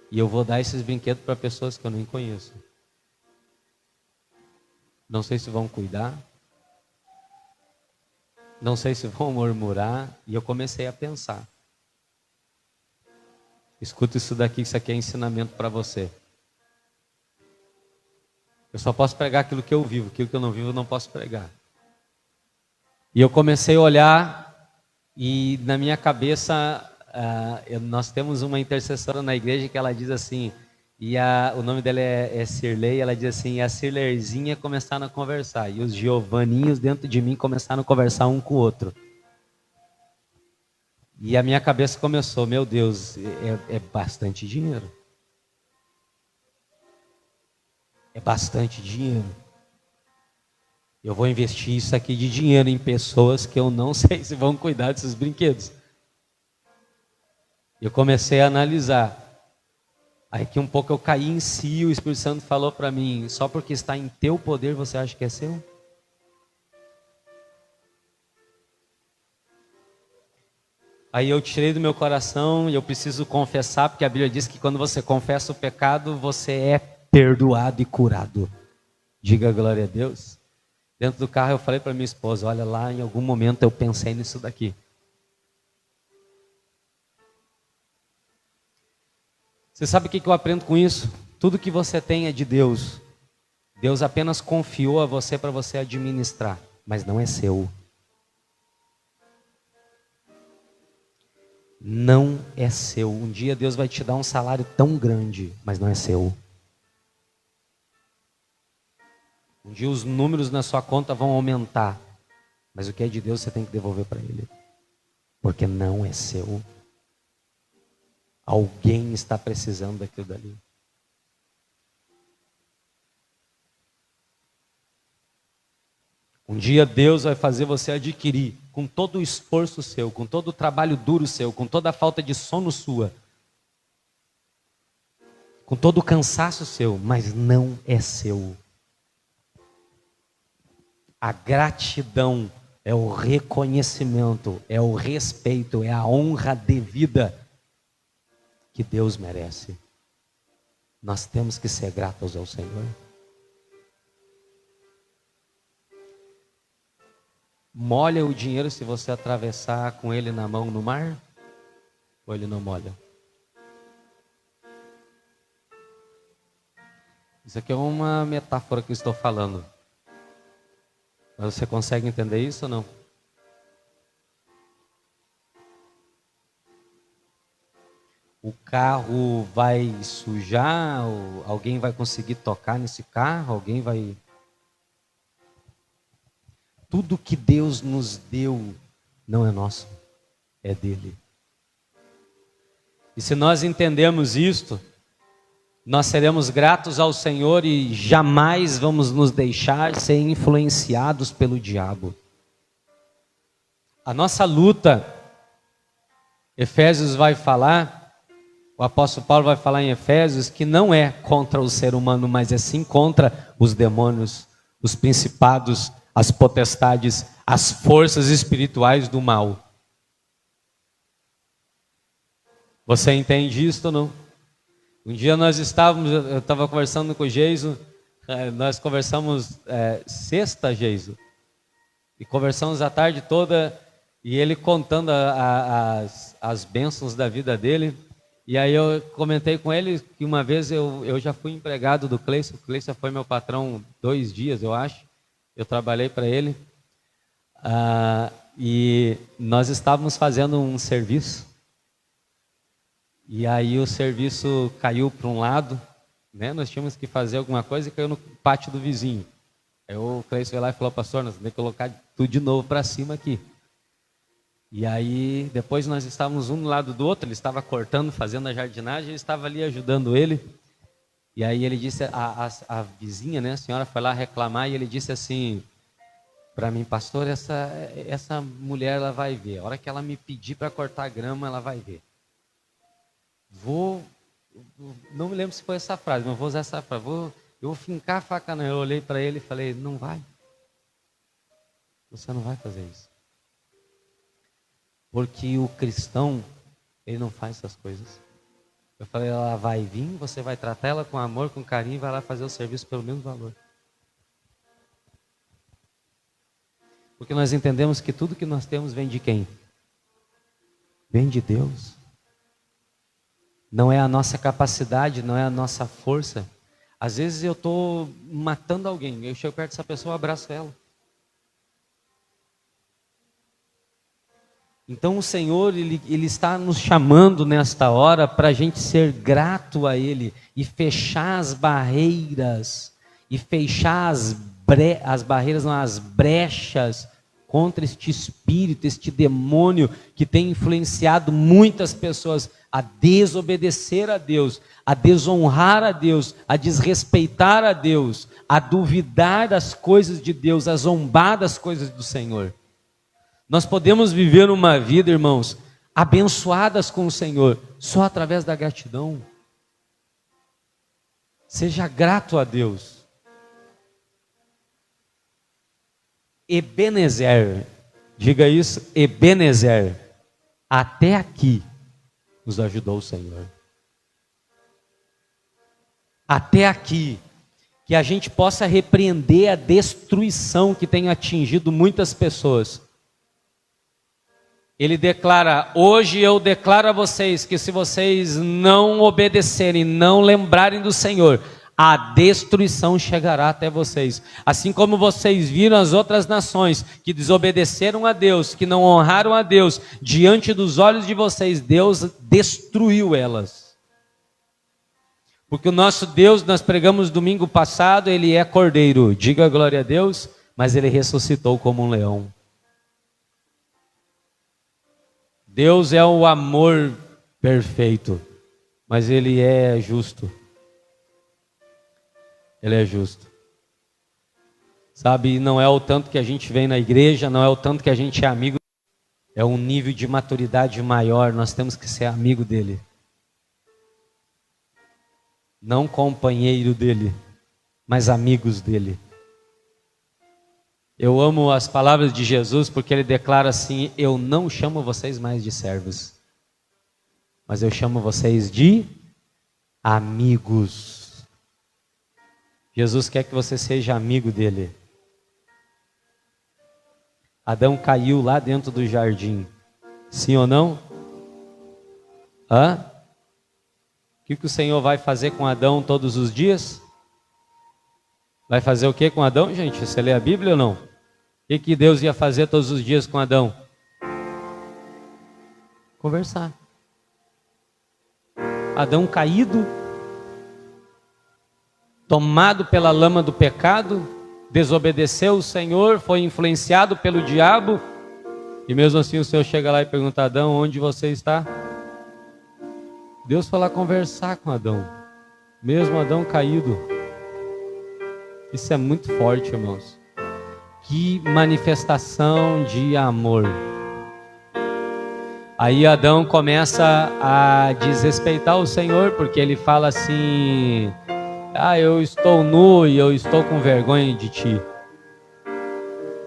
E eu vou dar esses brinquedos para pessoas que eu nem conheço. Não sei se vão cuidar. Não sei se vão murmurar. E eu comecei a pensar. Escuta isso daqui, isso aqui é ensinamento para você. Eu só posso pregar aquilo que eu vivo. Aquilo que eu não vivo eu não posso pregar. E eu comecei a olhar e na minha cabeça... nós temos uma intercessora na igreja que ela diz assim, o nome dela é Cirlei, ela diz assim, e a Cirleizinha começaram a conversar, e os Giovaninhos dentro de mim começaram a conversar um com o outro. E a minha cabeça começou, meu Deus, é bastante dinheiro. É bastante dinheiro. Eu vou investir isso aqui de dinheiro em pessoas que eu não sei se vão cuidar desses brinquedos. Eu comecei a analisar. Aí que um pouco eu caí em si e o Espírito Santo falou para mim, só porque está em teu poder você acha que é seu? Aí eu tirei do meu coração e eu preciso confessar, porque a Bíblia diz que quando você confessa o pecado, você é perdoado e curado. Diga glória a Deus. Dentro do carro eu falei para minha esposa, olha lá, em algum momento eu pensei nisso daqui. Você sabe o que eu aprendo com isso? Tudo que você tem é de Deus. Deus apenas confiou a você para você administrar, mas não é seu. Não é seu. Um dia Deus vai te dar um salário tão grande, mas não é seu. Um dia os números na sua conta vão aumentar, mas o que é de Deus você tem que devolver para Ele, porque não é seu. Alguém está precisando daquilo dali. Um dia Deus vai fazer você adquirir, com todo o esforço seu, com todo o trabalho duro seu, com toda a falta de sono sua, com todo o cansaço seu, mas não é seu. A gratidão é o reconhecimento, é o respeito, é a honra devida que Deus merece. Nós temos que ser gratos ao Senhor. Molha o dinheiro se você atravessar com ele na mão no mar? Ou ele não molha? Isso aqui é uma metáfora que eu estou falando. Mas você consegue entender isso ou não? O carro vai sujar? Ou alguém vai conseguir tocar nesse carro? Alguém vai... Tudo que Deus nos deu não é nosso, é dele. E se nós entendemos isto, nós seremos gratos ao Senhor e jamais vamos nos deixar ser influenciados pelo diabo. A nossa luta, Efésios vai falar, o apóstolo Paulo vai falar em Efésios, que não é contra o ser humano, mas é sim contra os demônios, os principados, as potestades, as forças espirituais do mal. Você entende isso ou não? Um dia eu estava conversando com o Geiso, nós conversamos sexta, Geiso, e conversamos a tarde toda, e ele contando as bênçãos da vida dele, e aí eu comentei com ele que uma vez eu já fui empregado do Cleison, o Cleison foi meu patrão 2 dias, eu acho. Eu trabalhei para ele, e nós estávamos fazendo um serviço, e aí o serviço caiu para um lado, né? Nós tínhamos que fazer alguma coisa e caiu no pátio do vizinho. Aí o Cleiton foi lá e falou: pastor, nós temos que colocar tudo de novo para cima aqui. E aí depois nós estávamos um do lado do outro, ele estava cortando, fazendo a jardinagem, eu estava ali ajudando ele. E aí ele disse, a vizinha, né, a senhora foi lá reclamar, e ele disse assim para mim: pastor, essa mulher, ela vai ver, a hora que ela me pedir para cortar grama, ela vai ver. Não me lembro se foi essa frase, mas vou usar essa frase, eu vou fincar a faca nela. Eu olhei para ele e falei: não vai, você não vai fazer isso. Porque o cristão, ele não faz essas coisas. Eu falei: ela vai vir, você vai tratar ela com amor, com carinho, e vai lá fazer o serviço pelo mesmo valor. Porque nós entendemos que tudo que nós temos vem de quem? Vem de Deus. Não é a nossa capacidade, não é a nossa força. Às vezes eu estou matando alguém, eu chego perto dessa pessoa, abraço ela. Então o Senhor, Ele está nos chamando nesta hora para a gente ser grato a Ele e fechar as barreiras, e fechar as barreiras, não, as brechas contra este espírito, este demônio que tem influenciado muitas pessoas a desobedecer a Deus, a desonrar a Deus, a desrespeitar a Deus, a duvidar das coisas de Deus, a zombar das coisas do Senhor. Nós podemos viver uma vida, irmãos, abençoadas com o Senhor, só através da gratidão. Seja grato a Deus. Ebenezer, diga isso, Ebenezer, até aqui nos ajudou o Senhor. Até aqui, que a gente possa repreender a destruição que tem atingido muitas pessoas. Ele declara: hoje eu declaro a vocês que se vocês não obedecerem, não lembrarem do Senhor, a destruição chegará até vocês. Assim como vocês viram as outras nações que desobedeceram a Deus, que não honraram a Deus, diante dos olhos de vocês, Deus destruiu elas. Porque o nosso Deus, nós pregamos domingo passado, Ele é cordeiro, diga glória a Deus, mas Ele ressuscitou como um leão. Deus é o amor perfeito, mas Ele é justo. Ele é justo. Sabe, não é o tanto que a gente vem na igreja, não é o tanto que a gente é amigo, é um nível de maturidade maior, nós temos que ser amigo dele. Não companheiro dele, mas amigos dele. Eu amo as palavras de Jesus porque ele declara assim: eu não chamo vocês mais de servos, mas eu chamo vocês de amigos. Jesus quer que você seja amigo dele. Adão caiu lá dentro do jardim, sim ou não? O que o Senhor vai fazer com Adão todos os dias? Vai fazer o que com Adão, gente? Você lê a Bíblia ou não? O que Deus ia fazer todos os dias com Adão? Conversar. Adão caído, tomado pela lama do pecado, desobedeceu o Senhor, foi influenciado pelo diabo, e mesmo assim o Senhor chega lá e pergunta: Adão, onde você está? Deus foi lá conversar com Adão, mesmo Adão caído. Isso é muito forte, irmãos. Que manifestação de amor. Aí Adão começa a desrespeitar o Senhor, porque ele fala assim: eu estou nu e eu estou com vergonha de ti.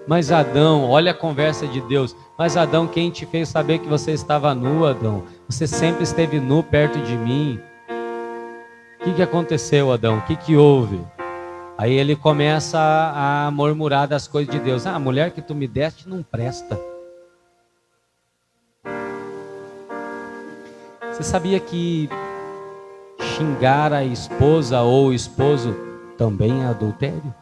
Mas Adão, olha a conversa de Deus. Mas Adão, quem te fez saber que você estava nu, Adão? Você sempre esteve nu perto de mim. O que aconteceu, Adão? O que houve? Aí ele começa a murmurar das coisas de Deus. A mulher que tu me deste não presta. Você sabia que xingar a esposa ou o esposo também é adultério?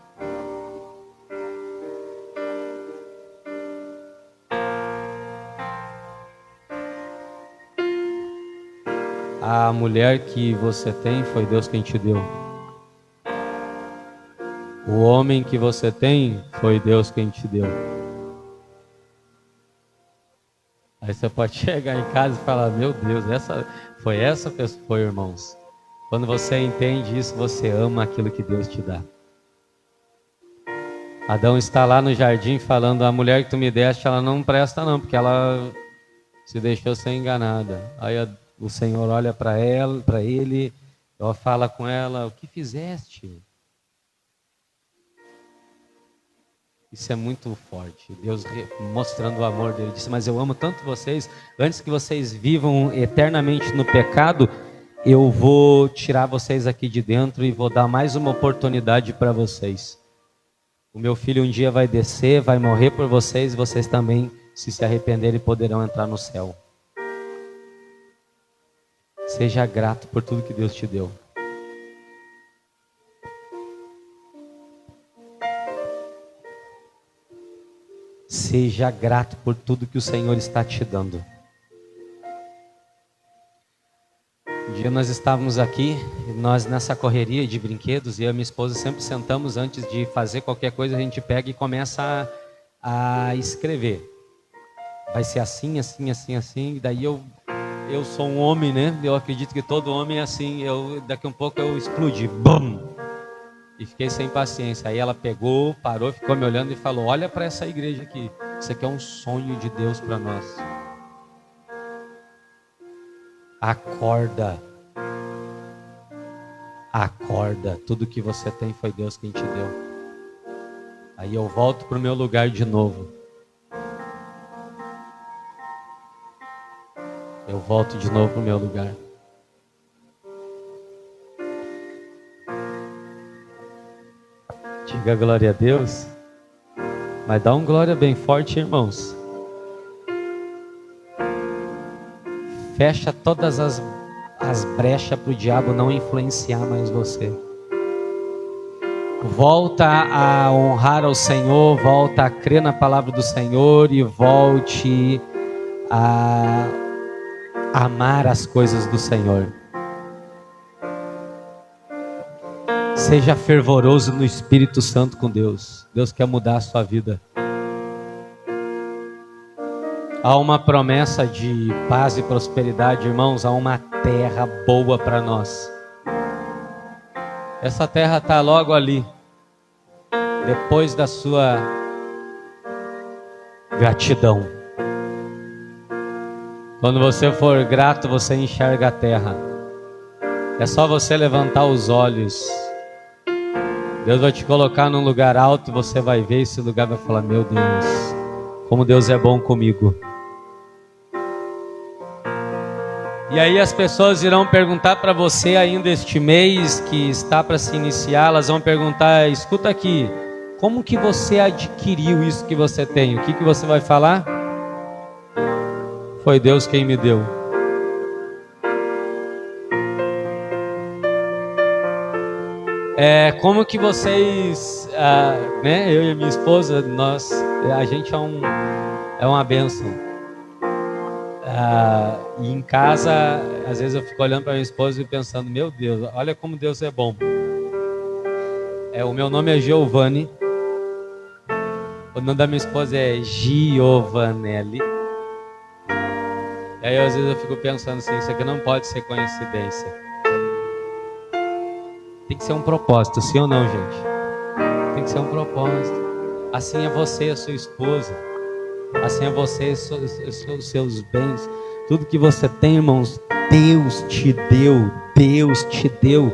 A mulher que você tem foi Deus quem te deu. O homem que você tem foi Deus quem te deu. Aí você pode chegar em casa e falar: meu Deus, essa pessoa. Foi, irmãos. Quando você entende isso, você ama aquilo que Deus te dá. Adão está lá no jardim falando: a mulher que tu me deste, ela não presta não, porque ela se deixou ser enganada. Aí o Senhor olha para ele, fala com ela: o que fizeste? Isso é muito forte. Deus mostrando o amor dele. Disse: mas eu amo tanto vocês. Antes que vocês vivam eternamente no pecado, eu vou tirar vocês aqui de dentro e vou dar mais uma oportunidade para vocês. O meu filho um dia vai descer, vai morrer por vocês. E vocês também, se arrependerem, poderão entrar no céu. Seja grato por tudo que Deus te deu. Seja grato por tudo que o Senhor está te dando. Um dia nós estávamos aqui, nós nessa correria de brinquedos, e eu e minha esposa sempre sentamos antes de fazer qualquer coisa, a gente pega e começa a escrever. Vai ser assim, assim, assim, assim, e daí eu sou um homem, né? Eu acredito que todo homem é assim, daqui a um pouco eu explodi, BUM! E fiquei sem paciência. Aí ela pegou, parou, ficou me olhando e falou: olha para essa igreja aqui. Isso aqui é um sonho de Deus para nós. Acorda. Acorda. Tudo que você tem foi Deus quem te deu. Aí eu volto para o meu lugar de novo. Eu volto de novo para o meu lugar. Diga glória a Deus. Mas dá um glória bem forte, irmãos. Fecha todas as brechas para o diabo não influenciar mais você. Volta a honrar ao Senhor, volta a crer na palavra do Senhor e volte a amar as coisas do Senhor. Seja fervoroso no Espírito Santo com Deus. Deus quer mudar a sua vida. Há uma promessa de paz e prosperidade, irmãos. Há uma terra boa para nós. Essa terra está logo ali. depois da sua gratidão. Quando você for grato, você enxerga a terra. É só você levantar os olhos. Deus vai te colocar num lugar alto e você vai ver esse lugar e vai falar: meu Deus, como Deus é bom comigo. E aí as pessoas irão perguntar para você ainda este mês que está para se iniciar, elas vão perguntar: escuta aqui, como que você adquiriu isso que você tem? O que você vai falar? Foi Deus quem me deu. Como que vocês, né, eu e a minha esposa, a gente é uma bênção. E em casa, às vezes eu fico olhando para minha esposa e pensando: meu Deus, olha como Deus é bom. O meu nome é Giovanni. O nome da minha esposa é Giovanelli. E aí às vezes eu fico pensando assim: isso aqui não pode ser coincidência. Tem que ser um propósito, sim ou não, gente? Tem que ser um propósito. Assim é você, a sua esposa. Assim é você, os seus bens. Tudo que você tem, irmãos, Deus te deu. Deus te deu.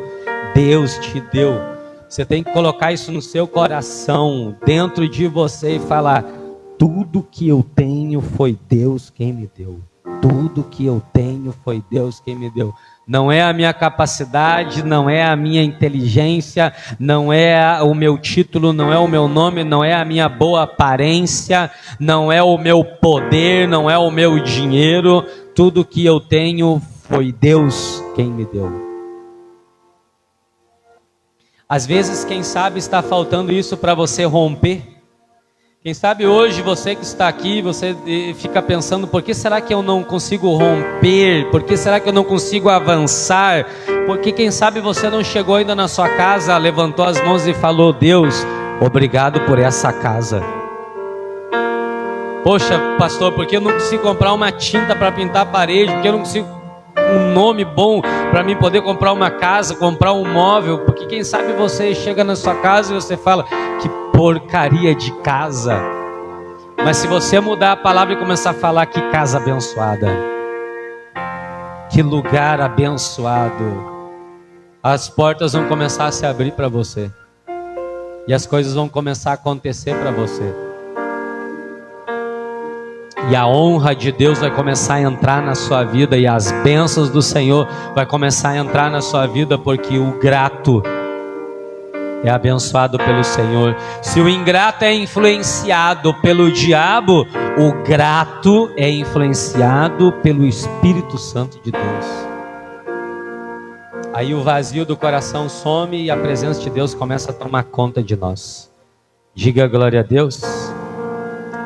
Deus te deu. Você tem que colocar isso no seu coração, dentro de você, e falar: tudo que eu tenho foi Deus quem me deu. Tudo que eu tenho foi Deus quem me deu. Não é a minha capacidade, não é a minha inteligência, não é o meu título, não é o meu nome, não é a minha boa aparência, não é o meu poder, não é o meu dinheiro. Tudo que eu tenho foi Deus quem me deu. Às vezes, quem sabe, está faltando isso para você romper. Quem sabe hoje você que está aqui, você fica pensando: por que será que eu não consigo romper? Por que será que eu não consigo avançar? Porque quem sabe você não chegou ainda na sua casa, levantou as mãos e falou: Deus, obrigado por essa casa. Poxa, pastor, porque eu não consigo comprar uma tinta para pintar a parede? Porque eu não consigo um nome bom para mim poder comprar uma casa, comprar um móvel? Porque quem sabe você chega na sua casa e você fala: que porcaria de casa. Mas se você mudar a palavra e começar a falar: que casa abençoada, que lugar abençoado, as portas vão começar a se abrir para você, e as coisas vão começar a acontecer para você, e a honra de Deus vai começar a entrar na sua vida, e as bênçãos do Senhor vai começar a entrar na sua vida, porque o grato é abençoado pelo Senhor. Se o ingrato é influenciado pelo diabo, o grato é influenciado pelo Espírito Santo de Deus. Aí o vazio do coração some e a presença de Deus começa a tomar conta de nós. Diga glória a Deus.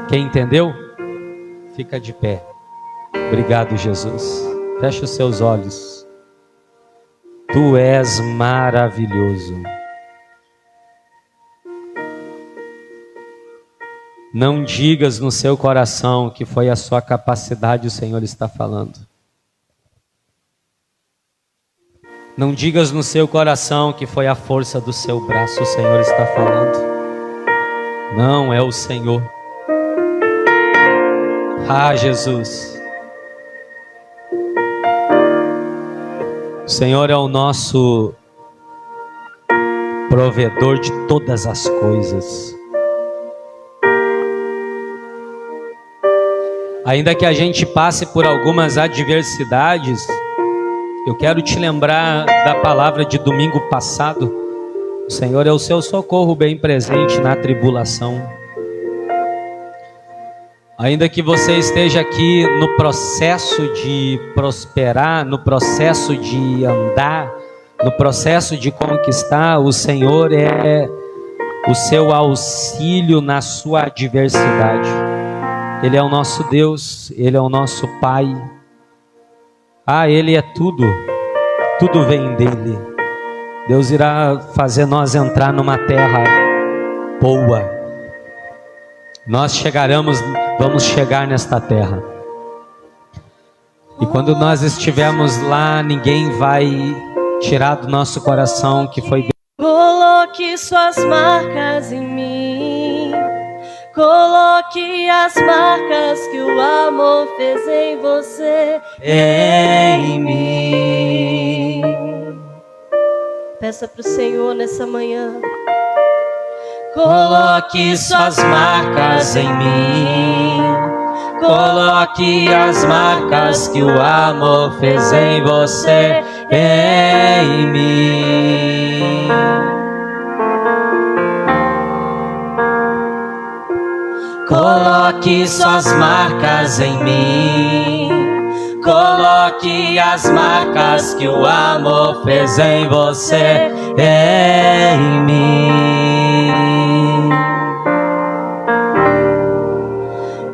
Quem entendeu? Fica de pé. Obrigado, Jesus. Feche os seus olhos. Tu és maravilhoso. Não digas no seu coração que foi a sua capacidade, o Senhor está falando. Não digas no seu coração que foi a força do seu braço, o Senhor está falando. Não, é o Senhor. Ah, Jesus. O Senhor é o nosso provedor de todas as coisas. Ainda que a gente passe por algumas adversidades, eu quero te lembrar da palavra de domingo passado. O Senhor é o seu socorro bem presente na tribulação. Ainda que você esteja aqui no processo de prosperar, no processo de andar, no processo de conquistar, o Senhor é o seu auxílio na sua adversidade. Ele é o nosso Deus, Ele é o nosso Pai. Ele é tudo, tudo vem dEle. Deus irá fazer nós entrar numa terra boa. Nós vamos chegar nesta terra. E quando nós estivermos lá, ninguém vai tirar do nosso coração que foi Deus. Coloque suas marcas em mim. Coloque as marcas que o amor fez em você, em mim. Peça para o Senhor nessa manhã. Coloque suas marcas em mim. Coloque as marcas que o amor fez em você, em mim. Coloque suas marcas em mim. Coloque as marcas que o amor fez em você, em mim.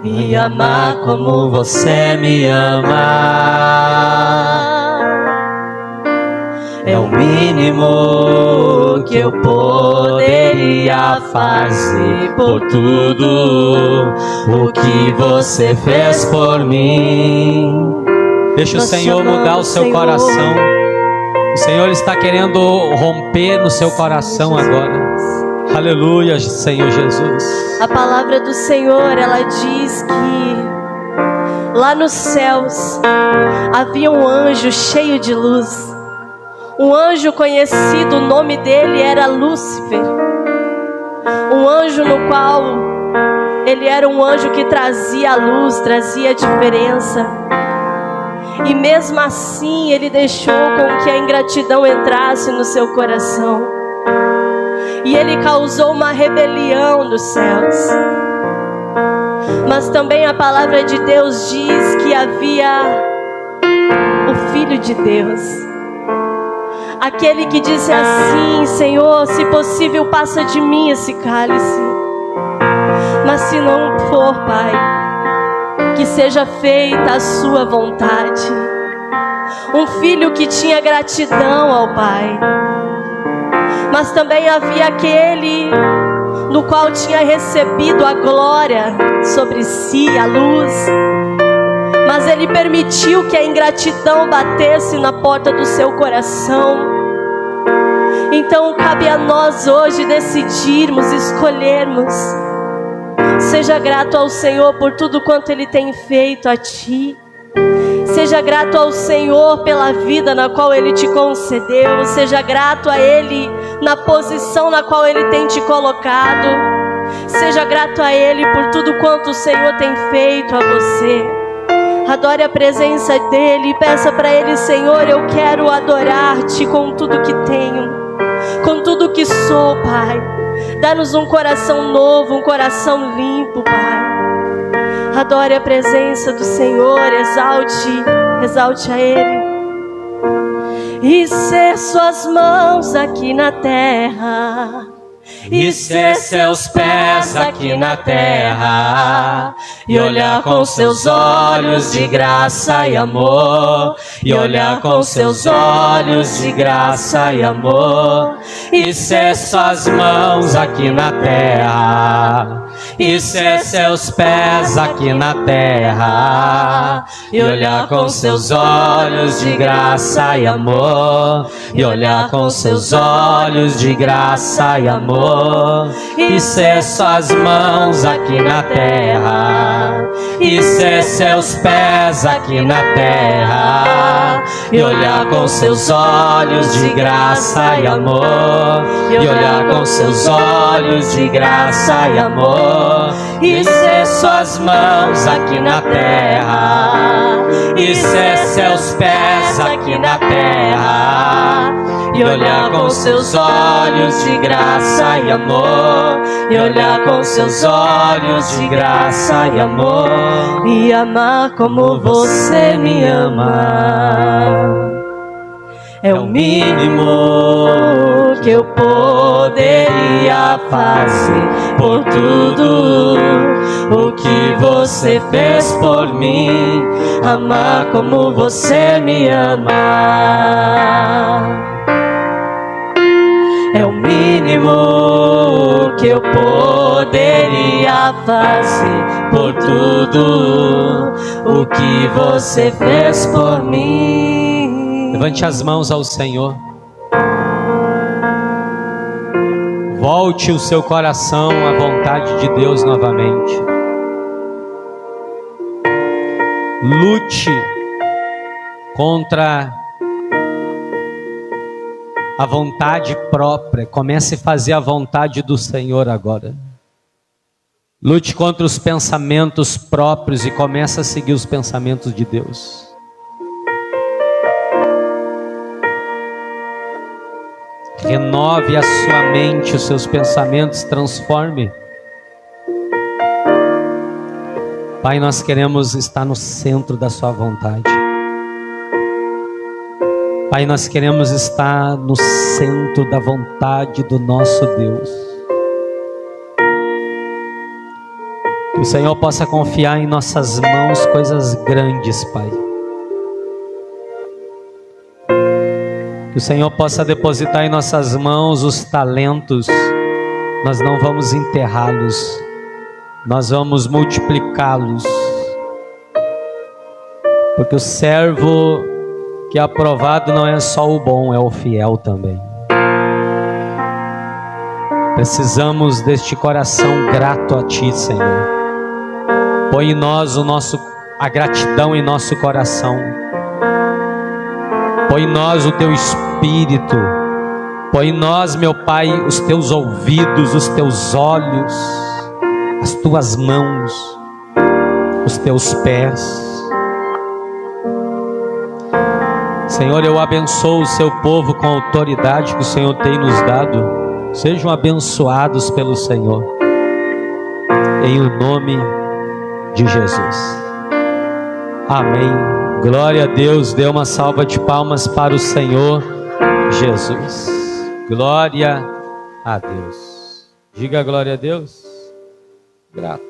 E amar como você me ama é o mínimo que eu poderia fazer por tudo o que você fez por mim. Deixa o Senhor mudar o seu coração. O Senhor está querendo romper no seu coração agora. Aleluia, Senhor Jesus. A palavra do Senhor, ela diz que lá nos céus havia um anjo cheio de luz. Um anjo conhecido, o nome dele era Lúcifer. Um anjo no qual ele era um anjo que trazia a luz, trazia a diferença. E mesmo assim ele deixou com que a ingratidão entrasse no seu coração. E ele causou uma rebelião nos céus. Mas também a palavra de Deus diz que havia o Filho de Deus. Aquele que disse assim: Senhor, se possível passa de mim esse cálice. Mas se não for, Pai, que seja feita a sua vontade. Um filho que tinha gratidão ao Pai. Mas também havia aquele no qual tinha recebido a glória sobre si, a luz. Mas ele permitiu que a ingratidão batesse na porta do seu coração. Então cabe a nós hoje decidirmos, escolhermos. Seja grato ao Senhor por tudo quanto Ele tem feito a ti. Seja grato ao Senhor pela vida na qual Ele te concedeu. Seja grato a Ele na posição na qual Ele tem te colocado. Seja grato a Ele por tudo quanto o Senhor tem feito a você. Adore a presença dEle e peça para Ele: Senhor, eu quero adorar-te com tudo que tenho, com tudo que sou, Pai. Dá-nos um coração novo, um coração limpo, Pai. Adore a presença do Senhor, exalte a Ele. E ser suas mãos aqui na terra, e ser seus pés aqui na terra, e olhar com seus olhos de graça e amor, e olhar com seus olhos de graça e amor, e ser suas mãos aqui na terra, e ser seus pés aqui na terra, e olhar com seus olhos de graça e amor, e olhar com seus olhos de graça e amor, e ser suas mãos aqui na terra, e ser seus pés aqui na terra, e olhar com seus olhos de graça e amor, e olhar com seus olhos de graça e amor, e ser suas mãos aqui na terra, e ser seus pés aqui na terra, e olhar com seus olhos de graça e amor, e olhar com seus olhos de graça e amor, e amar como você me ama. É o mínimo que eu poderia fazer por tudo o que você fez por mim. Amar como você me ama. É o mínimo que eu poderia fazer por tudo o que você fez por mim. Levante as mãos ao Senhor. Volte o seu coração à vontade de Deus novamente. Lute contra a vontade própria. Comece a fazer a vontade do Senhor agora. Lute contra os pensamentos próprios e comece a seguir os pensamentos de Deus. Renove a sua mente, os seus pensamentos, transforme. Pai, nós queremos estar no centro da sua vontade. Pai, nós queremos estar no centro da vontade do nosso Deus. Que o Senhor possa confiar em nossas mãos coisas grandes, Pai. Que o Senhor possa depositar em nossas mãos os talentos. Nós não vamos enterrá-los, nós vamos multiplicá-los. Porque o servo que é aprovado não é só o bom, é o fiel também. Precisamos deste coração grato a Ti, Senhor. Põe em nós a gratidão em nosso coração. Põe em nós o Teu Espírito. Põe em nós, meu Pai, os Teus ouvidos, os Teus olhos, as Tuas mãos, os Teus pés. Senhor, eu abençoo o Seu povo com a autoridade que o Senhor tem nos dado. Sejam abençoados pelo Senhor. Em o nome de Jesus. Amém. Glória a Deus. Dê uma salva de palmas para o Senhor Jesus. Glória a Deus. Diga glória a Deus. Grato.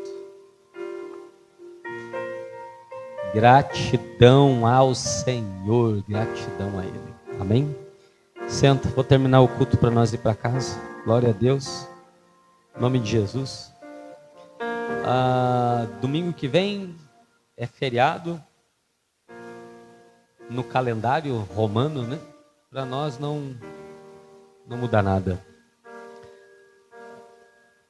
Gratidão ao Senhor. Gratidão a Ele. Amém? Senta. Vou terminar o culto para nós ir para casa. Glória a Deus. Em nome de Jesus. Domingo que vem é feriado no calendário romano, né? Para nós não muda nada.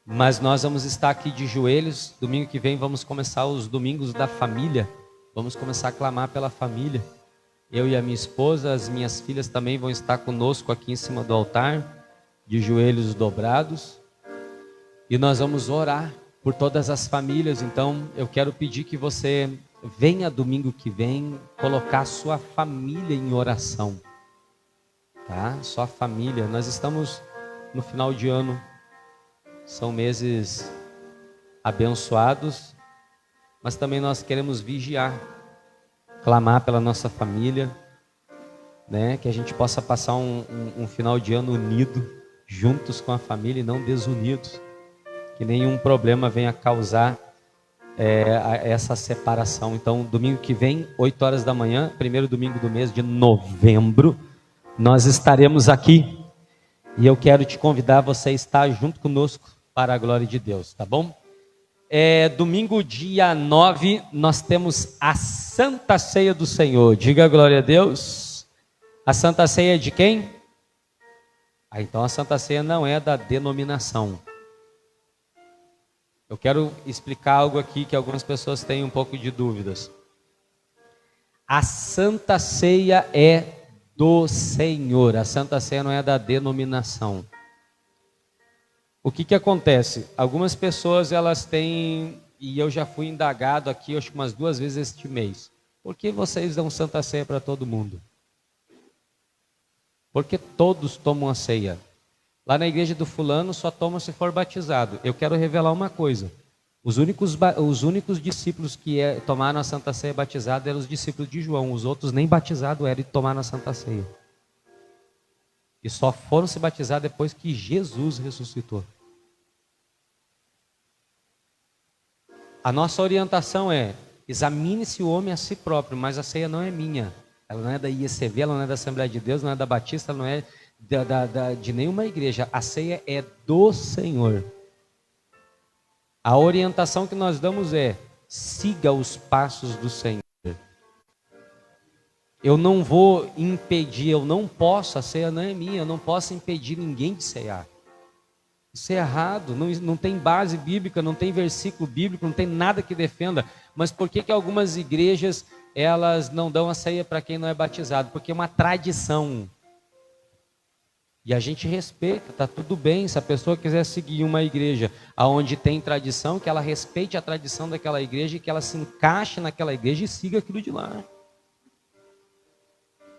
Mas nós vamos estar aqui de joelhos. Domingo que vem vamos começar os domingos da família. Vamos começar a clamar pela família. Eu e a minha esposa, as minhas filhas também vão estar conosco aqui em cima do altar, de joelhos dobrados. E nós vamos orar por todas as famílias. Então eu quero pedir que você venha domingo que vem colocar a sua família em oração, tá? Sua família. Nós estamos no final de ano, são meses abençoados, mas também nós queremos vigiar, clamar pela nossa família, né? Que a gente possa passar um final de ano unido, juntos com a família e não desunidos. Que nenhum problema venha causar essa separação. Então, domingo que vem, 8 horas da manhã, primeiro domingo do mês de novembro, nós estaremos aqui. E eu quero te convidar a você estar junto conosco para a glória de Deus, tá bom? Domingo, dia 9, nós temos a Santa Ceia do Senhor. Diga glória a Deus. A Santa Ceia é de quem? Então a Santa Ceia não é da denominação. Eu quero explicar algo aqui que algumas pessoas têm um pouco de dúvidas. A Santa Ceia é do Senhor. A Santa Ceia não é da denominação. O que acontece? Algumas pessoas elas têm, e eu já fui indagado aqui, acho que umas 2 vezes este mês. Por que vocês dão Santa Ceia para todo mundo? Porque todos tomam a ceia. Lá na igreja do fulano só toma se for batizado. Eu quero revelar uma coisa. Os únicos discípulos que tomaram a Santa Ceia batizado eram os discípulos de João. Os outros nem batizados eram e tomaram a Santa Ceia. E só foram se batizar depois que Jesus ressuscitou. A nossa orientação é: examine-se o homem a si próprio, mas a ceia não é minha. Ela não é da IECV, ela não é da Assembleia de Deus, não é da Batista, ela não é de nenhuma igreja. A ceia é do Senhor. A orientação que nós damos é: siga os passos do Senhor. Eu não vou impedir, eu não posso, a ceia não é minha, eu não posso impedir ninguém de cear. Isso é errado, não tem base bíblica, não tem versículo bíblico, não tem nada que defenda. Mas por que algumas igrejas elas não dão a ceia para quem não é batizado? Porque é uma tradição. E a gente respeita, está tudo bem. Se a pessoa quiser seguir uma igreja onde tem tradição, que ela respeite a tradição daquela igreja e que ela se encaixe naquela igreja e siga aquilo de lá.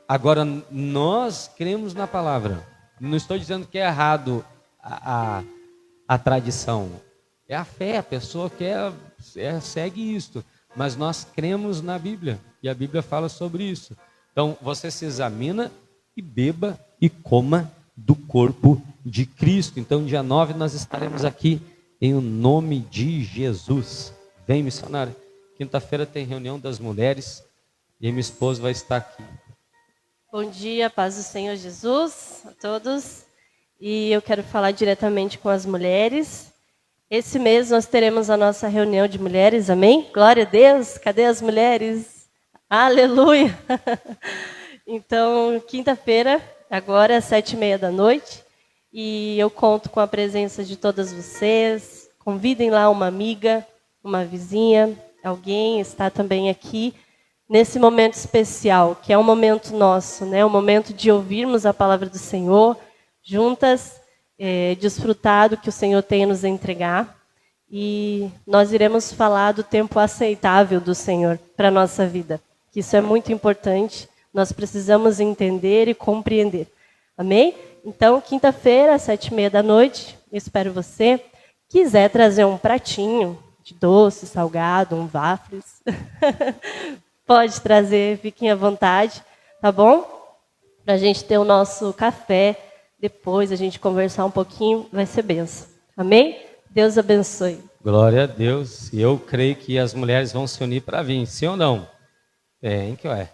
Agora, nós cremos na palavra. Não estou dizendo que é errado a tradição. É a fé, a pessoa segue isso. Mas nós cremos na Bíblia. E a Bíblia fala sobre isso. Então, você se examina e beba e coma do corpo de Cristo. Então, dia 9 nós estaremos aqui em o nome de Jesus. Vem, missionário. Quinta-feira tem reunião das mulheres e minha esposa vai estar aqui. Bom dia, paz do Senhor Jesus a todos. E eu quero falar diretamente com as mulheres. Esse mês nós teremos a nossa reunião de mulheres, amém? Glória a Deus, cadê as mulheres? Aleluia! Então, quinta-feira, agora às 7h30 da noite, e eu conto com a presença de todas vocês. Convidem lá uma amiga, uma vizinha, alguém está também aqui nesse momento especial, que é um momento nosso, né? Um momento de ouvirmos a palavra do Senhor, juntas, desfrutar do que o Senhor tem a nos entregar. E nós iremos falar do tempo aceitável do Senhor para a nossa vida, que isso é muito importante, nós precisamos entender e compreender. Amém? Então, quinta-feira, às 7h30 da noite, eu espero você. Quiser trazer um pratinho de doce, salgado, um waffles, pode trazer, fiquem à vontade, tá bom? Para a gente ter o nosso café, depois a gente conversar um pouquinho, vai ser bênção. Amém? Deus abençoe. Glória a Deus. E eu creio que as mulheres vão se unir para vir, sim ou não? Tem que é.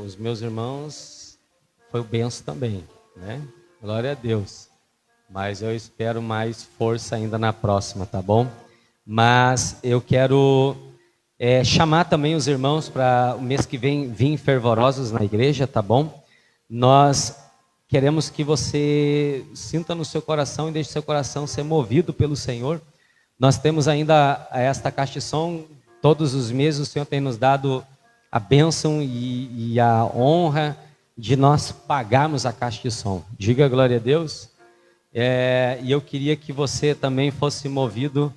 Os meus irmãos foi o benção também, né? Glória a Deus. Mas eu espero mais força ainda na próxima, tá bom? Mas eu quero chamar também os irmãos para o mês que vem vir fervorosos na igreja, tá bom? Nós queremos que você sinta no seu coração e deixe seu coração ser movido pelo Senhor. Nós temos ainda esta caixa de som, todos os meses o Senhor tem nos dado a bênção e a honra de nós pagarmos a caixa de som. Diga glória a Deus. E eu queria que você também fosse movido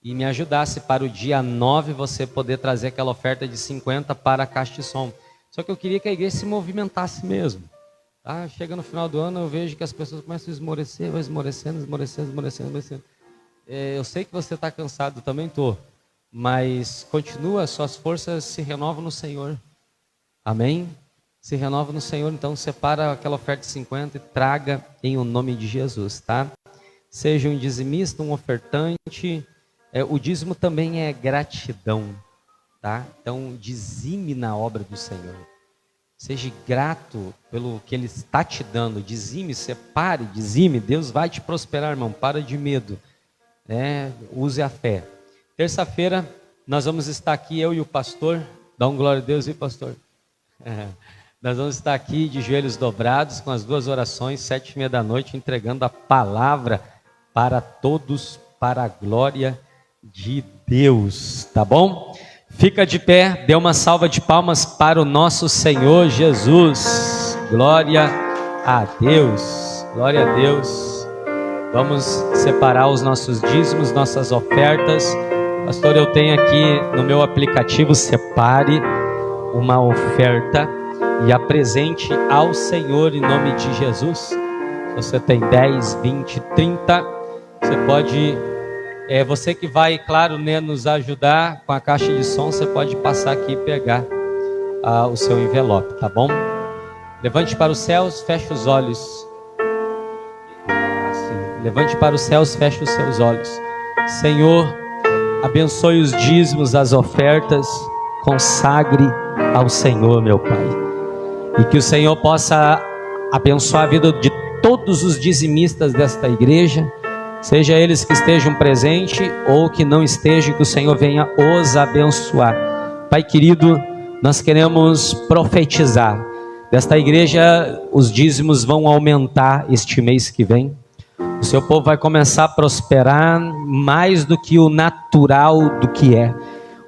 e me ajudasse para o dia 9 você poder trazer aquela oferta de 50 para a caixa de som. Só que eu queria que a igreja se movimentasse mesmo. Tá? Chega no final do ano, eu vejo que as pessoas começam a esmorecer, vai esmorecendo. Eu sei que você está cansado, também estou. Mas continua, suas forças se renovam no Senhor. Amém? Se renova no Senhor, então separa aquela oferta de 50 e traga em o nome de Jesus, tá? Seja um dizimista, um ofertante. O dízimo também é gratidão, tá? Então dizime na obra do Senhor. Seja grato pelo que Ele está te dando. Dizime, separe, dizime. Deus vai te prosperar, irmão. Para de medo. Use a fé. Terça-feira nós vamos estar aqui, eu e o pastor. Dá um glória a Deus, viu, pastor? Nós vamos estar aqui de joelhos dobrados com as 2 orações, 7h30 da noite, entregando a palavra para todos, para a glória de Deus. Tá bom? Fica de pé, dê uma salva de palmas para o nosso Senhor Jesus. Glória a Deus. Glória a Deus. Vamos separar os nossos dízimos, nossas ofertas. Pastor, eu tenho aqui no meu aplicativo, separe uma oferta e apresente ao Senhor em nome de Jesus. Se você tem 10, 20, 30, você pode... você que vai, claro, né, nos ajudar com a caixa de som, você pode passar aqui e pegar o seu envelope, tá bom? Levante para os céus, feche os olhos. Assim, levante para os céus, feche os seus olhos. Senhor, abençoe os dízimos, as ofertas, consagre ao Senhor, meu Pai. E que o Senhor possa abençoar a vida de todos os dizimistas desta igreja, seja eles que estejam presentes ou que não estejam, que o Senhor venha os abençoar. Pai querido, nós queremos profetizar. Desta igreja, os dízimos vão aumentar este mês que vem. O seu povo vai começar a prosperar mais do que o natural do que é.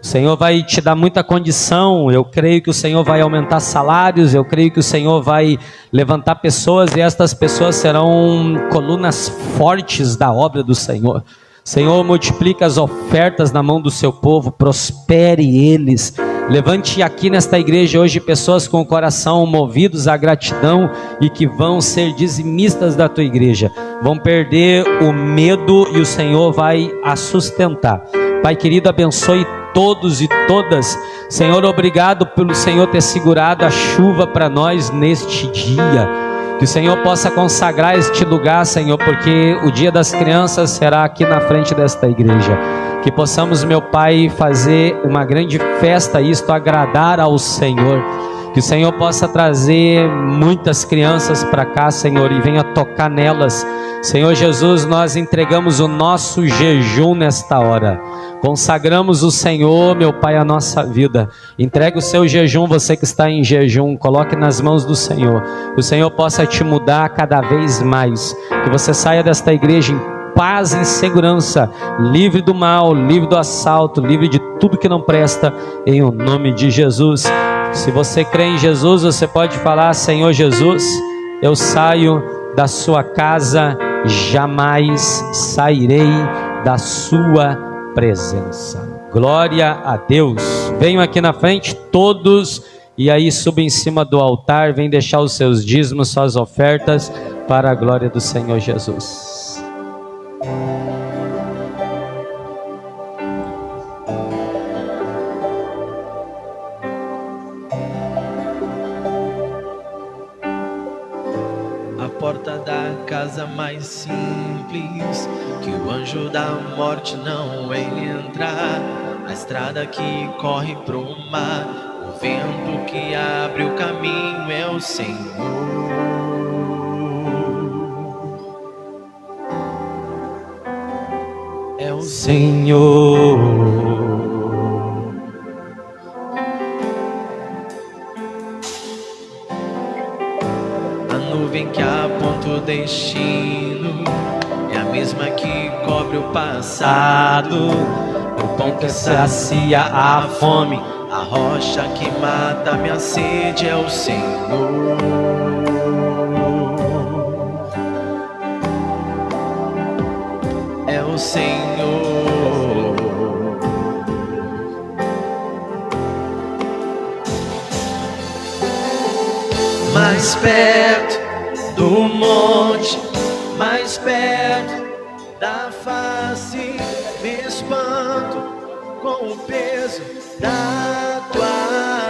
O Senhor vai te dar muita condição, eu creio que o Senhor vai aumentar salários, eu creio que o Senhor vai levantar pessoas e estas pessoas serão colunas fortes da obra do Senhor. Senhor, multiplica as ofertas na mão do seu povo, prospere eles. Levante aqui nesta igreja hoje pessoas com o coração movidos à gratidão e que vão ser dizimistas da tua igreja. Vão perder o medo e o Senhor vai a sustentar. Pai querido, abençoe todos e todas. Senhor, obrigado pelo Senhor ter segurado a chuva para nós neste dia. Que o Senhor possa consagrar este lugar, Senhor, porque o dia das crianças será aqui na frente desta igreja. Que possamos, meu Pai, fazer uma grande festa, isto agradar ao Senhor. Que o Senhor possa trazer muitas crianças para cá, Senhor, e venha tocar nelas. Senhor Jesus, nós entregamos o nosso jejum nesta hora. Consagramos o Senhor, meu Pai, a nossa vida. Entregue o seu jejum, você que está em jejum, coloque nas mãos do Senhor. Que o Senhor possa te mudar cada vez mais. Que você saia desta igreja em paz, em segurança, livre do mal, livre do assalto, livre de tudo que não presta, em o nome de Jesus. Se você crê em Jesus, você pode falar: Senhor Jesus, eu saio da sua casa, jamais sairei da sua presença. Glória a Deus. Venham aqui na frente todos e aí suba em cima do altar, vem deixar os seus dízimos, suas ofertas para a glória do Senhor Jesus. Porta da casa mais simples, que o anjo da morte não entra, a estrada que corre pro mar, o vento que abre o caminho é o Senhor. É o Senhor. Nuvem que aponta o destino é a mesma que cobre o passado. O pão que sacia a fome, a rocha que mata minha sede é o Senhor. É o Senhor. Mais perto do monte, mais perto da face, me espanto com o peso da tua